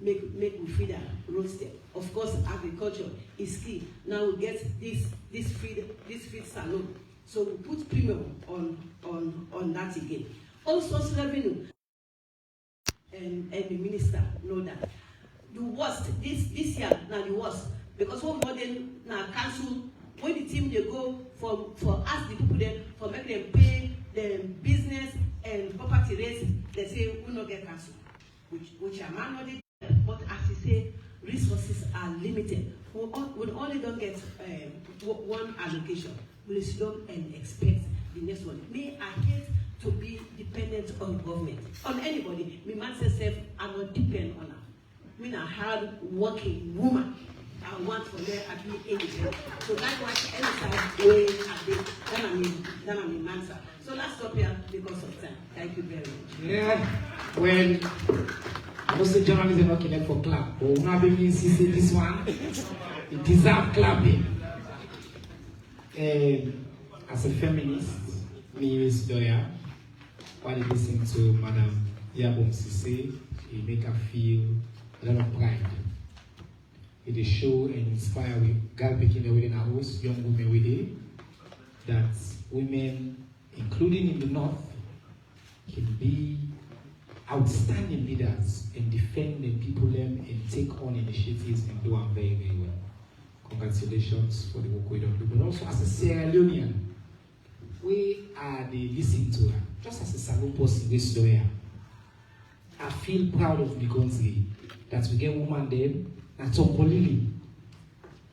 make we feed our roadstep. Of course, agriculture is key. Now we get this feed salon, so we put premium on that again. Also, revenue and the minister know that the worst this year now the worst, because what more than now cancel when the team they go for ask the people then for make them pay the business and property rates, they say we not get cancelled, which are manually, but as you say, resources are limited. We only don't get one allocation. We don't and expect the next one. Me, I hate to be dependent on government, on anybody. Me myself, I'm not depend on her. Me a hard working woman. I want for them at me anything. So that's why anytime way I did, then I mean answer. So let's stop here because of time. Thank you very much. Yeah, when most of the journalists are not connected for clap, but when I begin to see this one, it deserves clapping. As a feminist, me is Doya. While I listen to Madam Yabom Sise, it make her feel a lot of pride. It is show and inspire with girl picking the within our house, young women with it, that women, including in the north, can be outstanding leaders and defend the people them and take on initiatives and do them very, very well. Congratulations for the work we don't do. But also as a Sierra Leonean, we are the listening to her. Just as a salon person this lawyer, I feel proud of the country that we get women them at Topolili,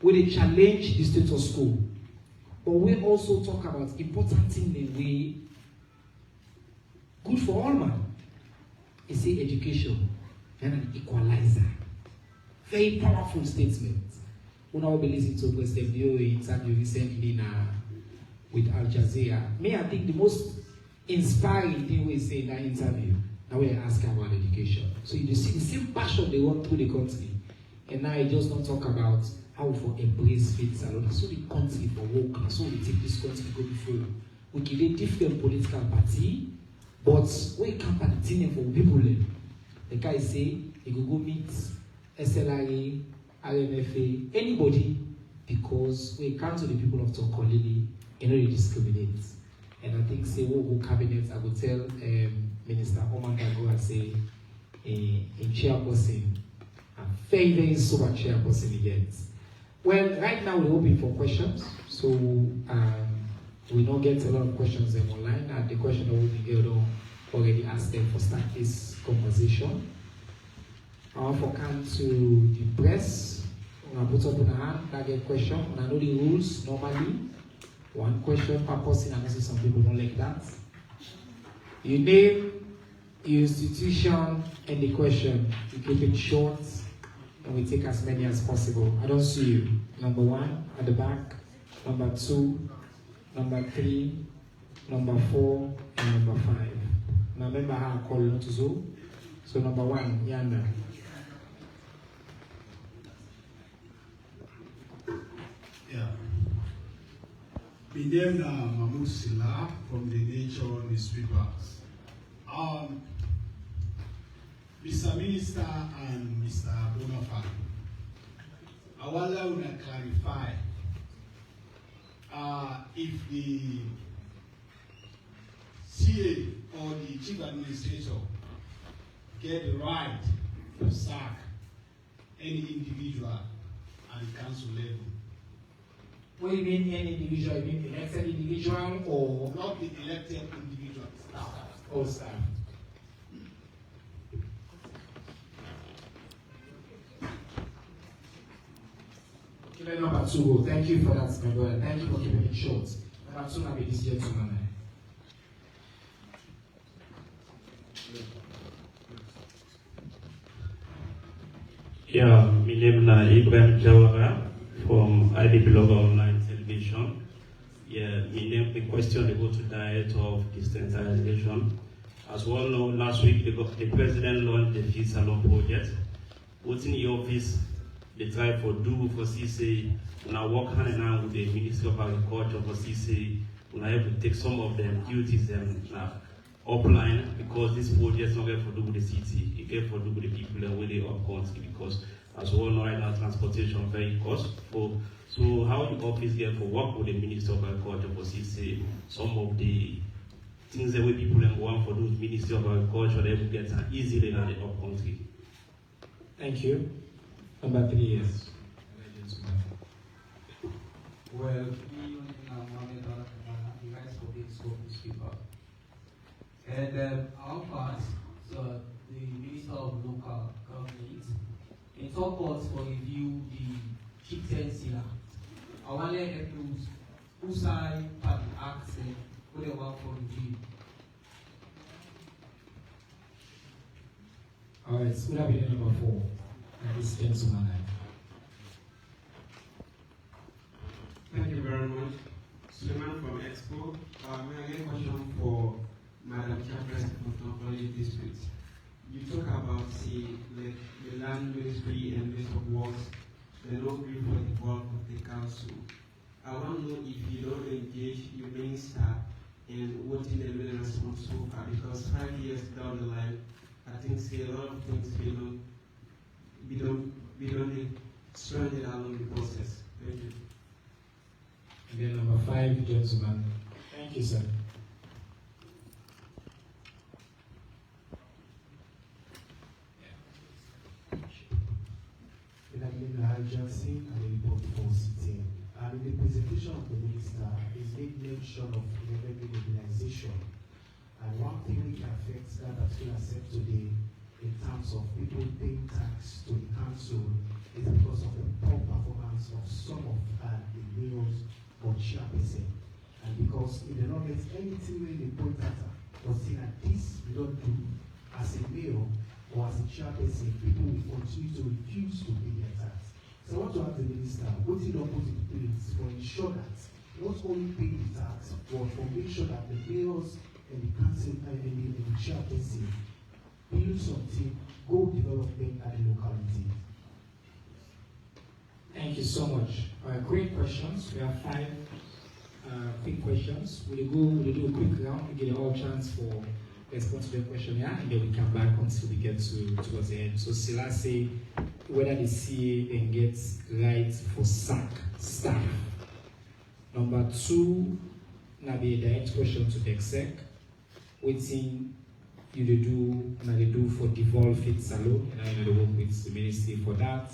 where they challenge the status quo. But we also talk about important things in the way good for all man. It's say education and an equalizer. Very powerful statement. We now be listening to President Bio interview recently with Al Jazeera. Me, I think the most inspiring thing we say in that interview, now we ask about education. So you see the same passion they want through the country. And now I just don't talk about how for embrace faith salon. That's so the country for work. That's so we take this country go before. We give a different political party, but we can't party for people. The guy say he go meet SLRA, RMFA, anybody, because we come to the people of Tokolili and not discriminate. And I think say we'll go cabinet, I will tell Minister Oman Gago and say in chairperson. Very, very super chairperson again. Well, right now we're open for questions. So we don't get a lot of questions online. And the question that we already asked them for start this conversation. I want to come to the press. I'm going to put up on a hand, target question. I know the rules normally. One question per person, and I see some people don't like that. You name, your institution, and the question. You keep it short. And we take as many as possible. I don't see you. Number 1 at the back, number 2, number 3, number 4, and number 5. Now remember how I call not to so. So number 1, Yanda. Yeah. My name is Mahmoud Silla from the Nature newspaper. Mr. Minister and Mr. Bonafide, I want to clarify if the CA or the Chief Administrator get the right to sack any individual at the council level. What do you mean any individual? You mean elected individual or? Not the elected individual. Staff. Or staff. Number 2, thank you for that, my brother. Thank you for keeping it short. Number 2, I'll be this gentleman. Yeah, my name is Ibrahim Jawara from IDP Global Online Television. Yeah, my name the question about the diet of decentralization. As well know, last week the president launched the Feed Salon project. Within the office, they try for do for CC, when I work hand in hand with the Ministry of Agriculture for CC, when I have to take some of them duties and upline, because this project is not get for do with the city, it get for do with the people and with the up country, because as we all know right now, transportation very costful. So how the office get for work with the Ministry of Agriculture for CC, some of the things that we people and want for those Ministry of Agriculture, they will get easily in the up country. Thank you. Number 3 years. Well, you guys for being so speaker. And our part, so the Minister of Local Government, in top us for review the chieftaincy act. I want to let who side part the act who they work for review. All right, school have been number 4. And this gentleman. Thank you very much. Suleiman from Expo. May I get a question for Madam Chairperson of Technology District? You talk about the land ministry and list of works, the no agree for the work of the council. I want to know if you don't engage your minister in what in the middle response so far, because 5 years down the line, I think a lot of things we don't stranded along the process. Thank you. And then number 5, gentleman. Thank you, sir. Agency and the report for sitting. And in the presentation of the minister is made mention of revenue mobilization. And one thing which affects that particular sector today in terms of people paying tax to the council is because of the poor performance of some of the mayors or chairperson. And because if they don't get anything when they point at or say that this we don't do as a mayor or as a chairperson, people will continue to refuse to pay their tax. So I want to ask the minister, what he don't put in place for ensure that not only pay the tax, but for make sure that the mayors and the council and the chairperson build something, go development at the locality. Thank you so much. Quick questions. We have 5 quick questions. We'll do a quick round. We get all chance for response to the question here, and then we come back until we get towards the end. So Sila say whether the CA then gets rights for SAC staff. Number 2, now be a direct question to the exec. Waiting you they do for devolve it salon, and I know work with the ministry for that.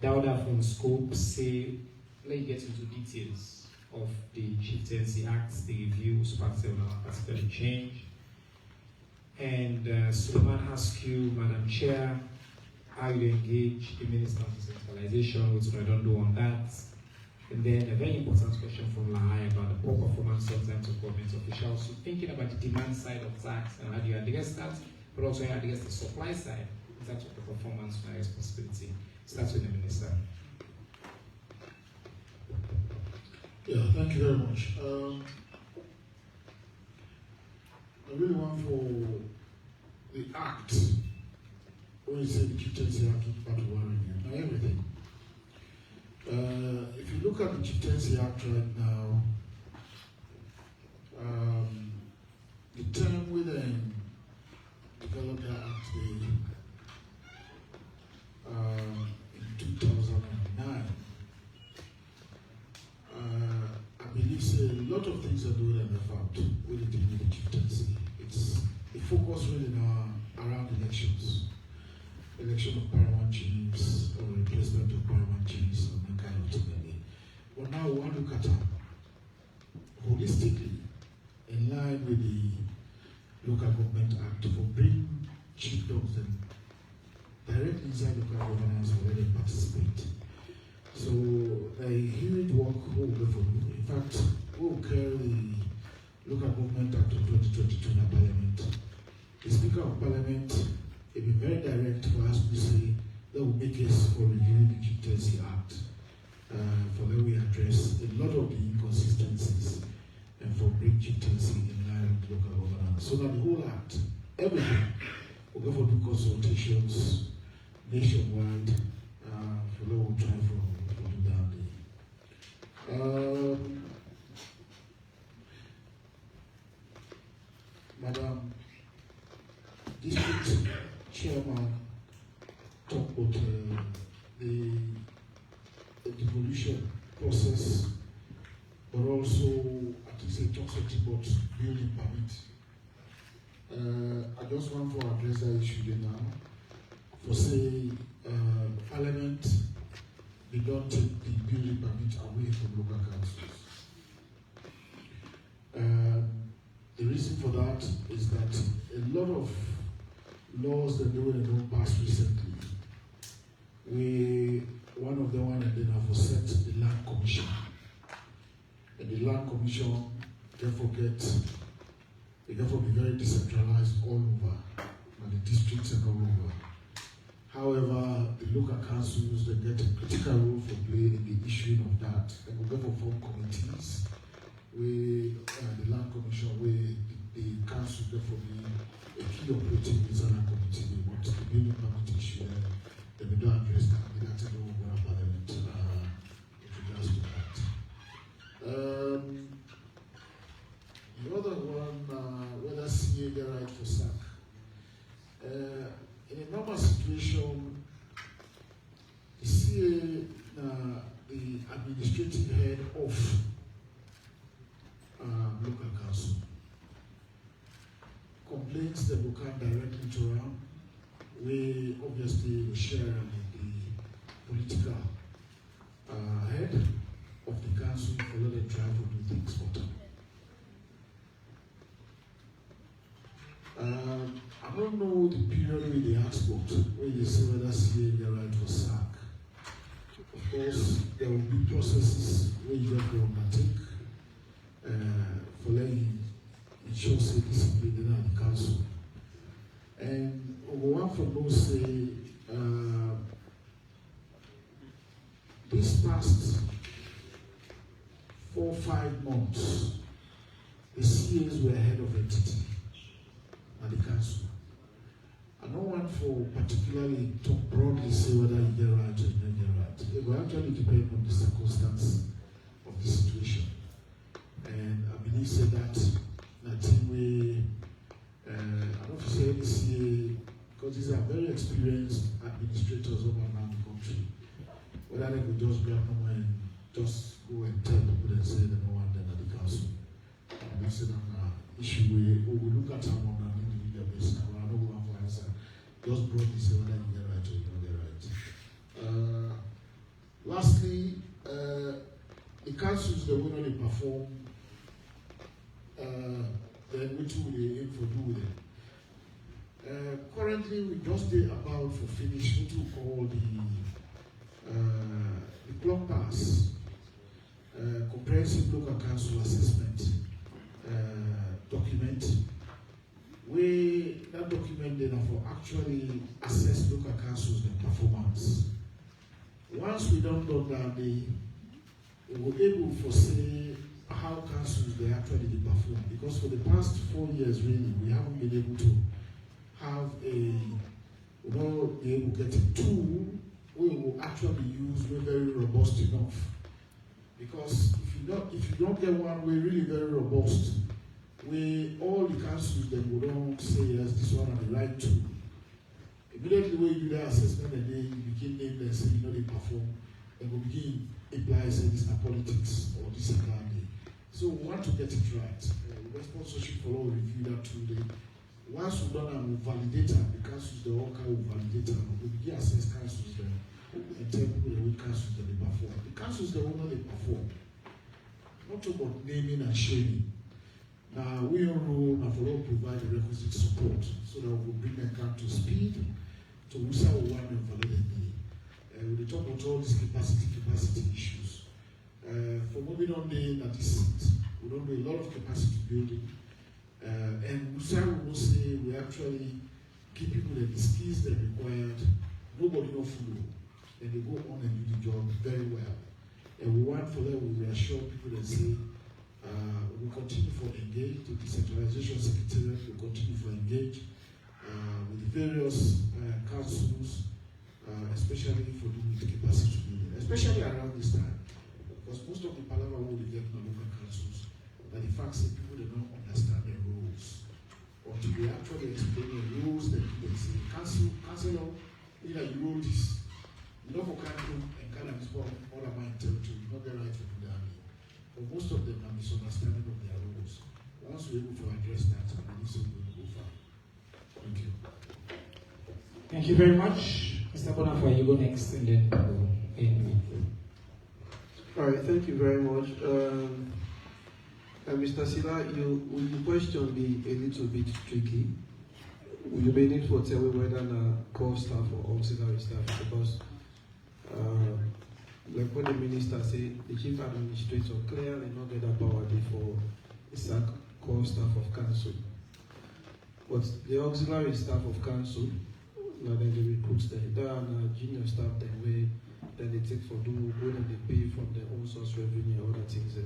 Dauda from Scope say, let's get into details of the Chieftaincy Act, the review, particularly change. And Suleiman asks you, Madam Chair, how you engage the Minister of Decentralization, which I don't do on that. And then a very important question from Lahai about the poor performance sometimes of government officials. So thinking about the demand side of tax and how do you address that, but also how you address the supply side in terms of the performance and responsibility. Starts with the Minister. Yeah, thank you very much. I really want for the act, when you say the Chieftaincy Act, part of one review, not everything. If you look at the Chieftaincy Act right now, the term within developed the act in 2009, I believe a lot of things are doing in the fact with the chieftaincy. It's the focus really now around elections. Election of paramount chiefs or replacement of paramount chiefs and that kind of thing. But now we want to look at it holistically in line with the Local Government Act to bring chiefdoms and directly inside local governance where they participate. So the huge work will go for you. In fact, we will carry the Local Government Act of 2022 in the Parliament. The Speaker of Parliament will be very direct for us to say that will make us for reviewing the Chieftaincy Act for that we address a lot of the inconsistencies and for bring chieftaincy in line with local governance. So that the whole act, everything, will go for do consultations nationwide for the execution process, but also at least a talk about building permit. I just want to address that issue there now. For say, Parliament, they don't take the building permit away from local councils. The reason for that is that a lot of laws that they don't pass recently, one of them and then have set the Land Commission. And the Land Commission therefore be very decentralized all over, and the districts and all over. However, the local councils, they get a critical role for play in the issuing of that. They will therefore form committees where the Land Commission, where the council therefore be a key operating regional committee. They want the building permit issue, they will not address that. That's a law of Parliament with regards to that. The other one, whether CA the right for sack. In a normal situation, the CA, the administrative head of local council, complaints that will come directly to her. We obviously share with the political head of the council for let them try to do things better. I don't know the period where they ask about, where they say whether CA the right for sack. Of course, there will be processes where you have to undertake for letting ensure say discipline in the council. And one for those say this past 4 or 5 months, the CAs were head of entity at the council. I don't want for particularly talk broadly say whether you get right or you don't get right. It will actually depend on the circumstance of the situation. And I believe say that we I don't say the CA, because these are very experienced administrators all around the country. Whether they could just grab them and just go and tell people and say they don't want them at the council. And that's an issue we will look at them on an individual basis. I don't want to answer. Just broadly say whether you get right or you don't get right. Lastly, the councils that will only perform, then which will they aim for do with it. Currently, we just did about for finish what we call the clock pass, comprehensive local council assessment document. That document then for actually assess local councils and performance. Once we don't know that, we were able to say how councils they actually perform, because for the past 4 years really we haven't been able to have be able to get a tool we will actually use very robust enough. Because if you don't get one way really very robust, all the councils then will don't say yes, this one are the right tool. Immediately when you do that assessment and then you begin name them say they perform, and we begin apply say this is politics or this is that. So we want to get it right. Sponsorship for all review that today. Once we've done and we validate them, the councils they all can validate them. We begin assess councils then and tell people the way councils that they perform. The councils the way they perform. Not about naming and shaming. Now we all rule and for all provide the requisite support so that we will bring them back to speed to Musa one and validity. We talk about all these capacity issues. For moving on the we don't do a lot of capacity building. And Musa will say we actually give people the skills they required. Nobody knows follow. And they go on and do the job very well. And we want for them, we reassure people that say, we continue for engage, the decentralization secretariat will continue for engage with the various councils, especially for doing the capacity building, especially around this time. Because most of the palaver will be getting on local councils, that the fact that people do not understand their rules, or to be actually explaining the rules that they say, councillor, you know this. You know, for country and kind of all of my territory, you not get right to do that. But most of them have misunderstanding of their rules. Once we're able to address that, this will go far. Thank you. Thank you very much. Mr. Bonafa, you go next and then go in. All right, thank you very much. Mr. Sila, your question be a little bit tricky. You may need to tell me whether core staff or auxiliary staff, because like when the minister said, the chief administrator clearly not get that power for the core staff of council. But the auxiliary staff of council, now then they recruit them. There are junior staff then they take for do when they pay from their own source revenue and other things.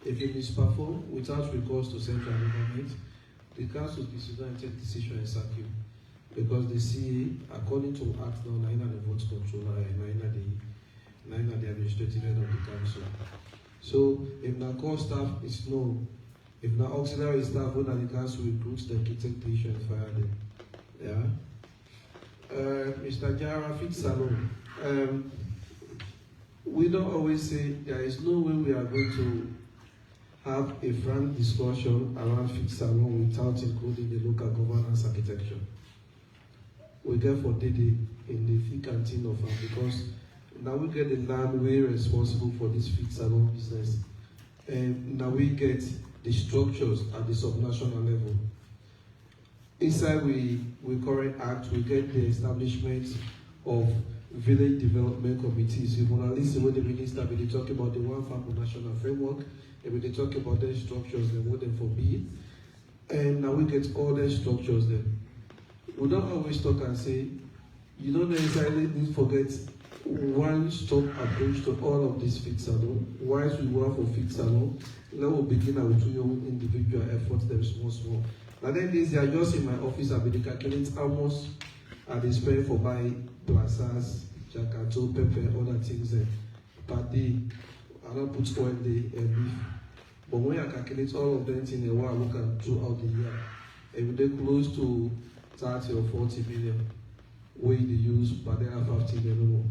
If you misperform without recourse to central government, the council decision and take decision and sack you. Because the CA, according to Act now, neither the vote controller and neither the administrative head of the council. So if the core staff is no, if the auxiliary staff when the council recruits them, they take decision and fire them. Yeah. Mr. Jara FitSalon. We don't always say there is no way we are going to have a frank discussion around FitSalon without including the local governance architecture. We get for Dede in the thick and thin of it, because now we get the land we're responsible for this FitSalon business. And now we get the structures at the subnational level. Inside we current act, we get the establishment of village development committees. You want to listen when the minister will talk about the One Farm National Framework, and when they talk about their structures, they want them forbid. And now we get all their structures then. We don't always talk and say, you don't necessarily need to forget one stop approach to all of these FitSalon. Once we work for FitSalon, now we'll begin with your individual efforts, them small. But then this year, just in my office, I'll be calculating how much I spend for buying plazas, jakato, pepper, other things per day. I don't put oil day and beef. But when I calculate all of them in a while, look at throughout the year, and they close to 30 or 40 million, where they use, but they have 50 million more.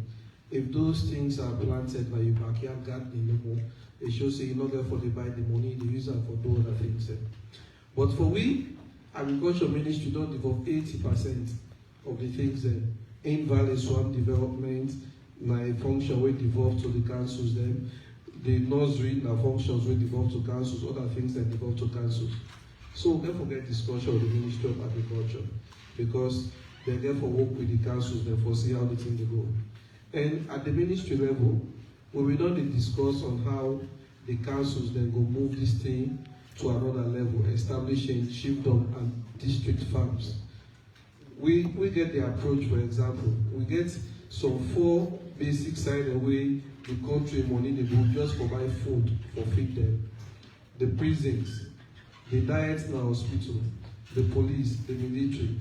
If those things are planted by your backyard gardening no more, it shows you not therefore they buy the money, they use it for do other things. But for we, agriculture ministry don't develop 80% of the things in Valley Swamp development, my function will devolve to the councils then. The nursery, the functions will devolve to councils, other things that devolve to councils. So don't forget discussion with the Ministry of Agriculture, because they therefore work with the councils, therefore see how the thing they go. And at the ministry level, we will not discuss on how the councils then go move this thing to another level, establishing chiefdom and district farms. We get the approach, for example, we get some 4 basic side away the country money they go just for buy food for feed them. The prisons, the diet in our hospital, the police, the military.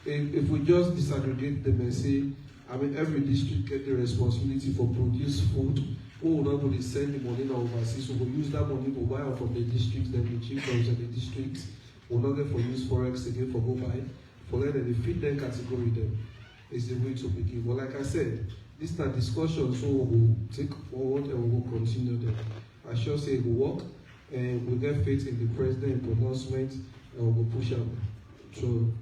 If we just disaggregate them and say, I mean, every district get the responsibility for produce food. We will not really send the money now overseas. So we'll use that money to buy out from the districts, then the chiefdoms and the districts will not get for use forex again for go buy. For let them feed them category them is the way to begin. But like I said, this is a discussion, so we will take forward and we will continue them. I sure say it will work, and we get faith in the president pronouncement, and we will push them through.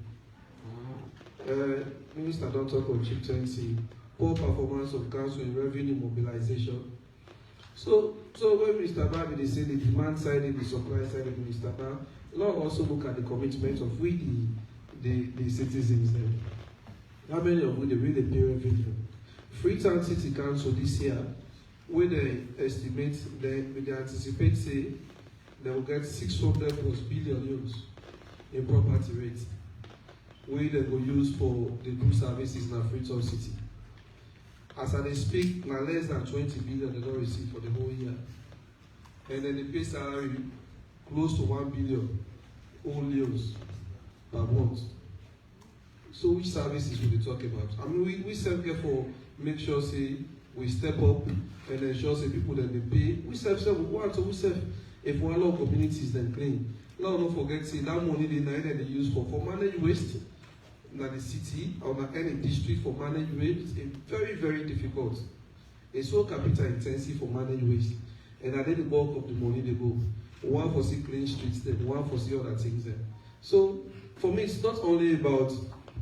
Minister don't talk on chieftaincy, poor performance of council in revenue mobilization. So when Mr. Babi they say the demand side and the supply side of Mr. Babi, Lord also look at the commitment of we the citizens then. How many of we they really pay revenue? Freetown City Council this year, where they estimate they anticipate say they will get 600 plus billion euros in property rates, where they will use for the good services in Freetown City. As I speak, now less than 20 billion they don't receive for the whole year. And then they pay salary close to 1 billion only per month. So which services will we talk about? I mean, we self therefore make sure say we step up and ensure say people that they pay. We self if one lot of communities then clean. Now don't forget say that money they use for manage waste. na the city or na any district for manage waste, it's very, very difficult. It's so capital intensive for manage waste. And I think the bulk of the money they go. One for see clean streets, then one for see other things then. So for me, it's not only about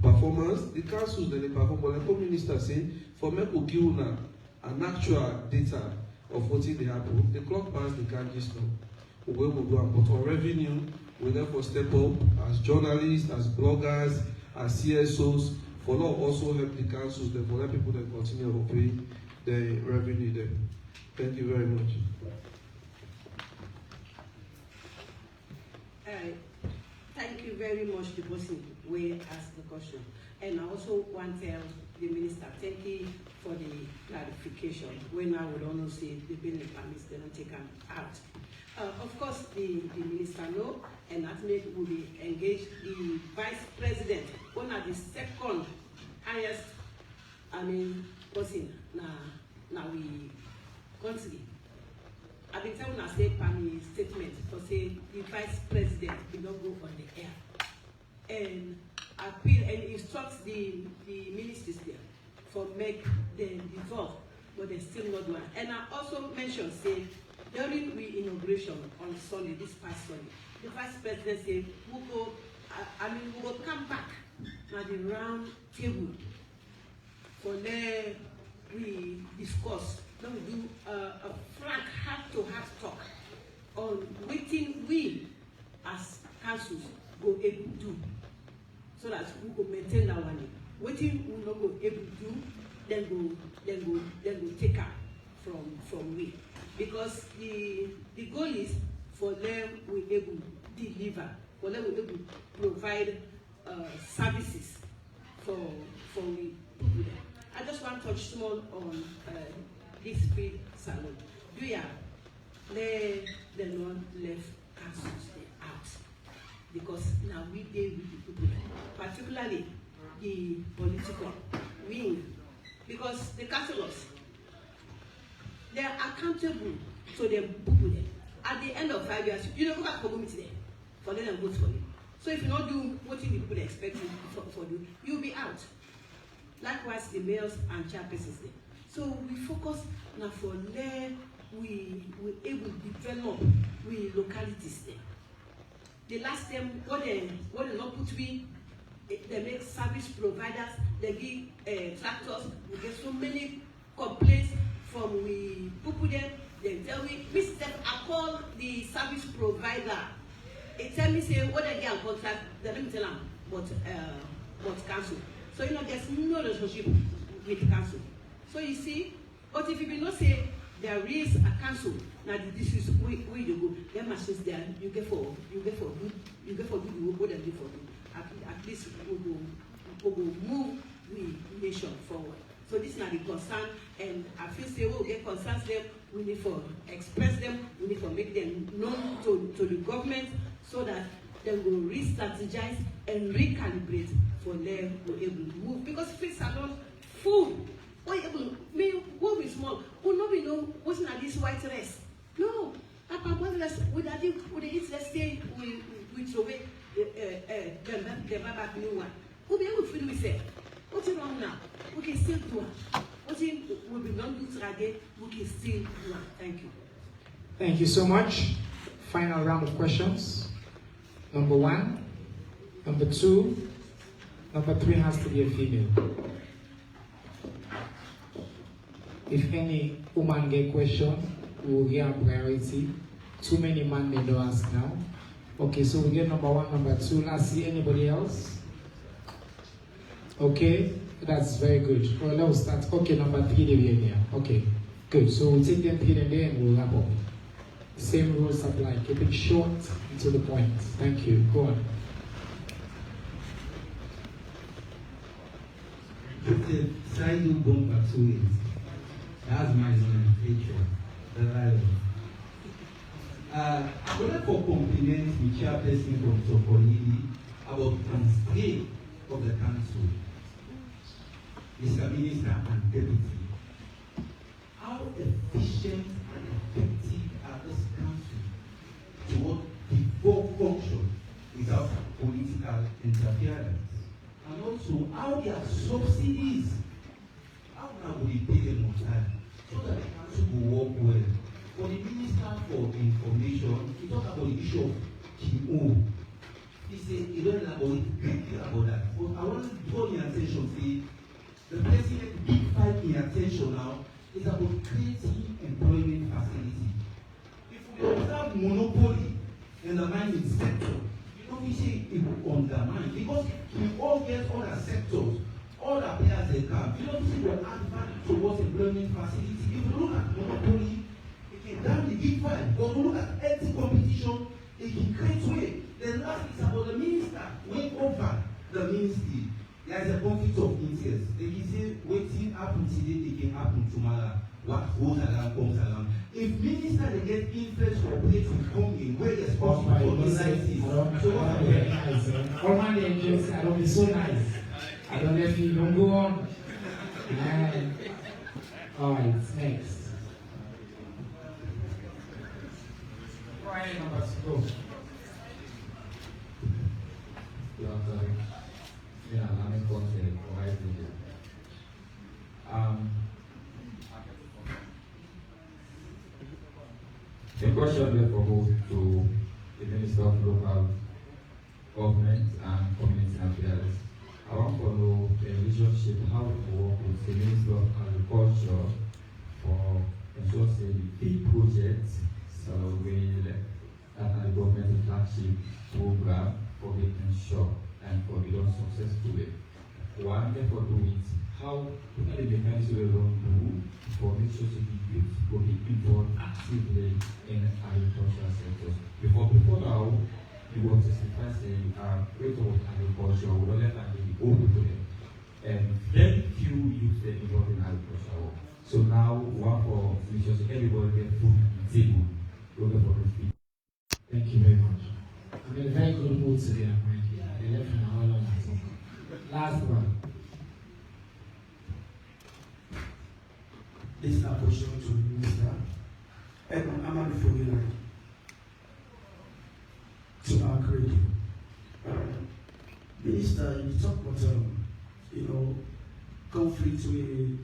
performance. The councils then they perform, but like the minister saying, for me to give an actual data of what they happen. The clock pass they can't just know. We will do, but on revenue, we therefore step up as journalists, as bloggers, as CSOs, for now also help the councils, then for let people that continue to pay the revenue there. Thank you very much. Thank you very much, the person who asked the question. And I also want to tell the minister, thank you for the clarification. When I would almost say the building permits, they don't take them out. Of course, the minister know, and that will be engaged the vice president, one of the second highest, person now we country. I've been telling us say statement for say the vice president will not go on the air. And appeal and instructs the ministers there for make them involved, but they still not do it. And I also mentioned say during the inauguration on Sunday, this past Sunday, the vice president said we will come back at the round table for there we discuss. Then we do a frank heart-to-heart talk on what we as councils go able to do, so that we can maintain that one. What we not go able to do, then go take up from we, because the goal is for them we able to deliver, for them we able to provide services for we people. I just want to touch small on this field salon. Do you have the non-left councils out? Because now we deal with the people, particularly the political wing, because the councillors, they are accountable to the people. At the end of 5 years, you don't go back for committee there for them and vote for you. So if you not do what the people expect you for you, you'll be out. Likewise, the mayors and chairpersons there. So we focus now for there we able to develop we localities there. The last time what they not put we they make service providers, they give tractors. We get so many complaints from we people there. They tell me, Mr. I call the service provider. They tell me say what they get a contract. They don't tell them but cancel. So there's no relationship with the council. So you see, but if you will not say there is a council, now this is where you go. There machines there, you get for good the work what they do for you. At least we will move the nation forward. So this is not the concern, and I feel say we will get concerns them. We need to express them. We need to make them known to the government, so that they will re-strategize and recalibrate for them to be able to move. Because fields are not full. What is small? Will not be know what's in this white race. No. With that, let's say we throw away the back new one. We'll be able to feel we say, what's wrong now? We can still do it. What will be not do again, we can still do it. Thank you. Thank you so much. Final round of questions. Number 1, number 2, number 3 has to be a female. If any woman get question, we will get a priority. Too many men may not ask now. Okay, so we get number 1, number 2. Let's see anybody else. Okay, that's very good. Well, let's start. Okay, number 3 here. Okay, good. So we'll take them 3 and then we'll wrap up. Same rules apply. Keep it short and to the point. Thank you. Go on. Saidu Bomba Suez. That's my nomenclature. The lion. I would like to compliment the chairperson from Sokolili about the constraint of the council. Mr. Minister and Deputy, how efficient and effective are this council to work the full function without political interference? and also how their subsidies, how now will they pay them on time, so that the council will work well. For the Minister for Information, he talked about the issue of KO. He said he don't know about it, great about that. But I want to draw your attention, see, the president big fight in attention now is about creating employment facility. If we observe monopoly in the mining sector, you know we say it will undermine because we all get other sectors, all the players they come. You know we say we add value towards employment facility. If you look at monopoly, it can damn the big fight. But we look at healthy competition, it can create way. Then last is about the minister went over the ministry. There is a conflict of interest. They can say waiting happen today, it can happen tomorrow. What goes around comes around. If minister they get interest for place to come in, where there's possible for organizing. All my angels, I don't be so nice. I don't let you don't go on. And alright, next. Right, number 2. The question therefore goes to the Minister of Local Government and Community Affairs. I want to know the relationship, how to work with the Minister of Agriculture for ensuring the big projects so will that the government flagship program for the ensure and for the successful. One, therefore, do it. How the mechanism will do for make sure to be involved actively in agricultural sectors. Before now, you want to say, rate of agriculture, we don't let that be open to them. And very few youth get involved in agriculture. So now, one for make sure everybody get food on the table, looking for the feed. Thank you very much. I'm in a very good mood today, Frank. The left and all on that. Last one. This is a question to the minister. And I'm on the phone line to our creative. Minister, you talk about conflict with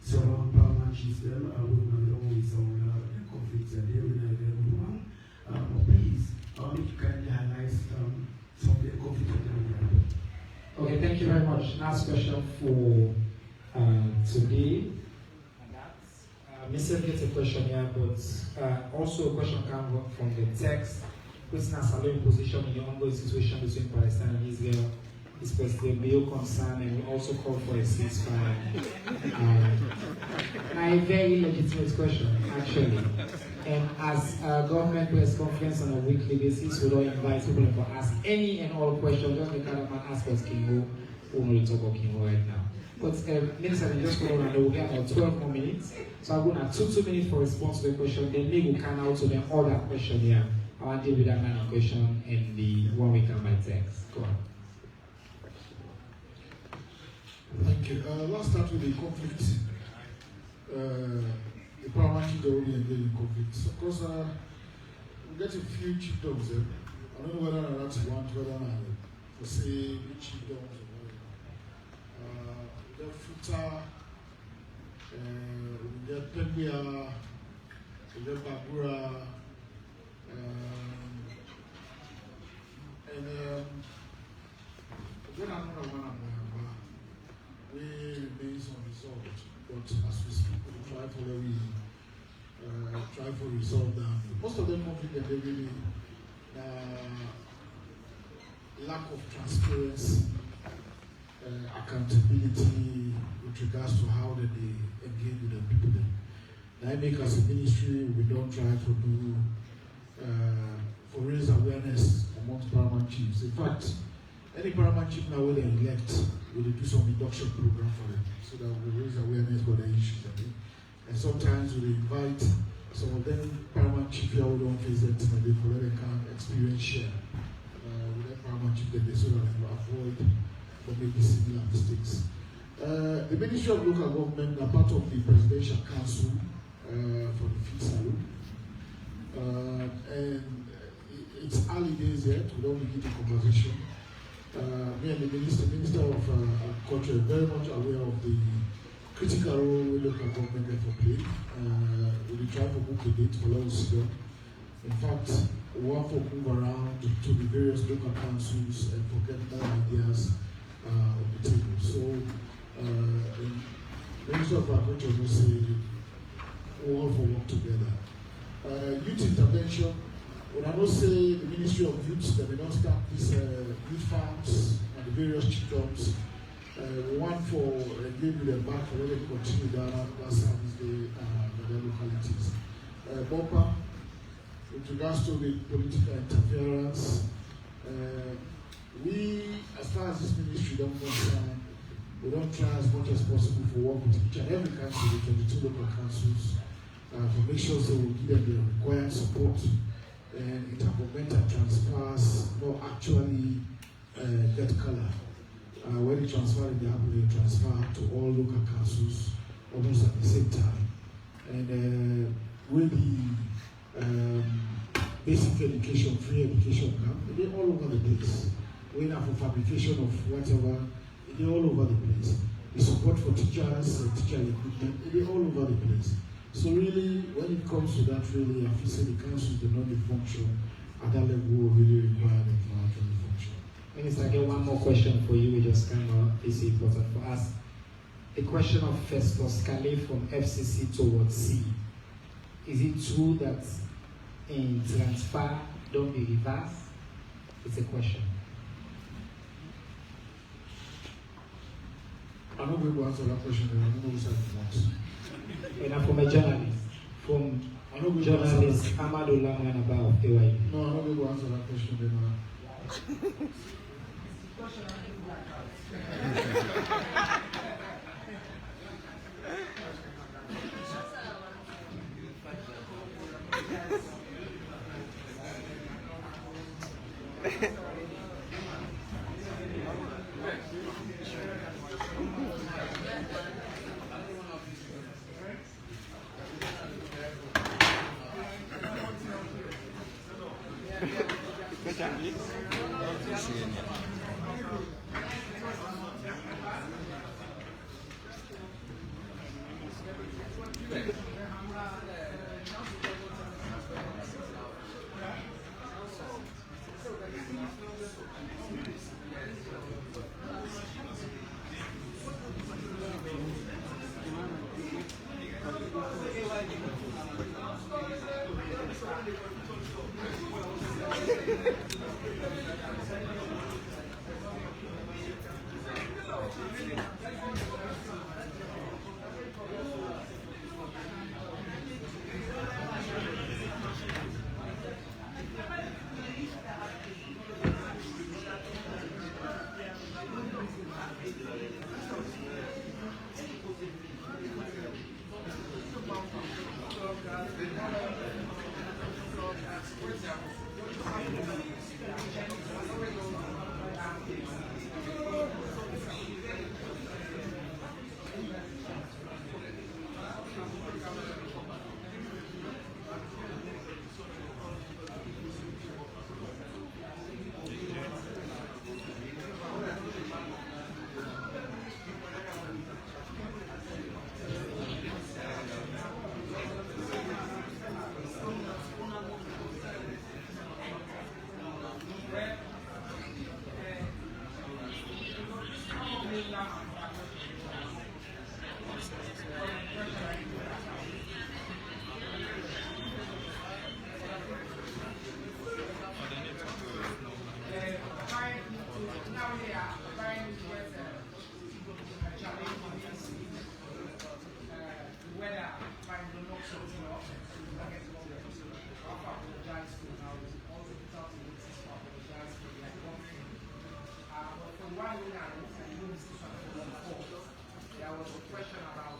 some paramount chiefs. Them we always on conflicts and they will everyone. But please, I'll make you kindly highlight some of the conflict that Okay, thank you very much. Last question for today. Mr. gets a question here, but also a question comes from the text. Putting a salary position in the ongoing situation between Palestine and Israel is the real concern, and we also call for a ceasefire. A very legitimate question, actually. And as a government press conference on a weekly basis, we don't invite people to ask any and all questions. Just the kind of man ask us Kingo, who will talk about Kingo right now. But Minister, just hold on, we'll get about 12 more minutes. So I'm going to have 2 minutes for response to the question. Then maybe we can out to the other question here. I want to deal with that kind of question in the one we can by text. Go on. Thank you. Let's start with the conflict. The paramount chief already engaged in conflicts. Of course, we get a few chiefdoms there. I don't know whether or not that's one, whether or not to say which chiefdoms or whatever. We get Futa, we get Pembia, we get Babura, and then another one. We remains unresolved, but as we speak, we try to resolve them. Most of them conflict that they really lack of transparency, accountability with regards to how they engage with the people. That make as a ministry, we don't try to do for raise awareness amongst paramount chiefs. In fact, any paramount chief now when they elect, we will do some induction program for them so that we raise awareness for the issues. And sometimes we invite some of them paramount chief here who don't face them and they can experience share with their paramount chief that they so that they avoid or maybe similar mistakes. The Ministry of Local Government are part of the Presidential Council for the Feed Salute. And it's early days yet, we don't begin the conversation. me and the Minister of Agriculture, are very much aware of the critical role local government have played. We try to book a date for long ago. In fact, we want to move around to the various local councils and to get more ideas on the table. So, the Minister of Agriculture will say we all for work together. Youth intervention. When I don't say the Ministry of Youth, that we don't start these youth farms and the various chiefdoms. We want for engage with them back for them to continue that service in their localities. Bopa, with regards to the political interference, we, as far as this ministry don't concern, we don't try as much as possible to work with each and every council, the 22 local councils, to make sure that we give them the required support and intergovernmental transfers will actually get color. When the transfer is happening, transfer to all local councils almost at the same time. And with the basic education, free education camp, they're all over the place. We have for fabrication of whatever, they're all over the place. The support for teachers, teacher equipment, they're all over the place. So really, when it comes to that, really, I feel say the councils do not function at that level really require them to actually function. Minister, I get one more question for you, which just kind of is important for us. The question of Festus Calais from FCC towards C. Is it true that in transfer don't be reversed? It's a question. I'm not going to answer that question, I don't know who said it. And I'm from a journalist, from journalist Amadou Lamanaba of AYU. No, I'm not going to answer that question. There was a question about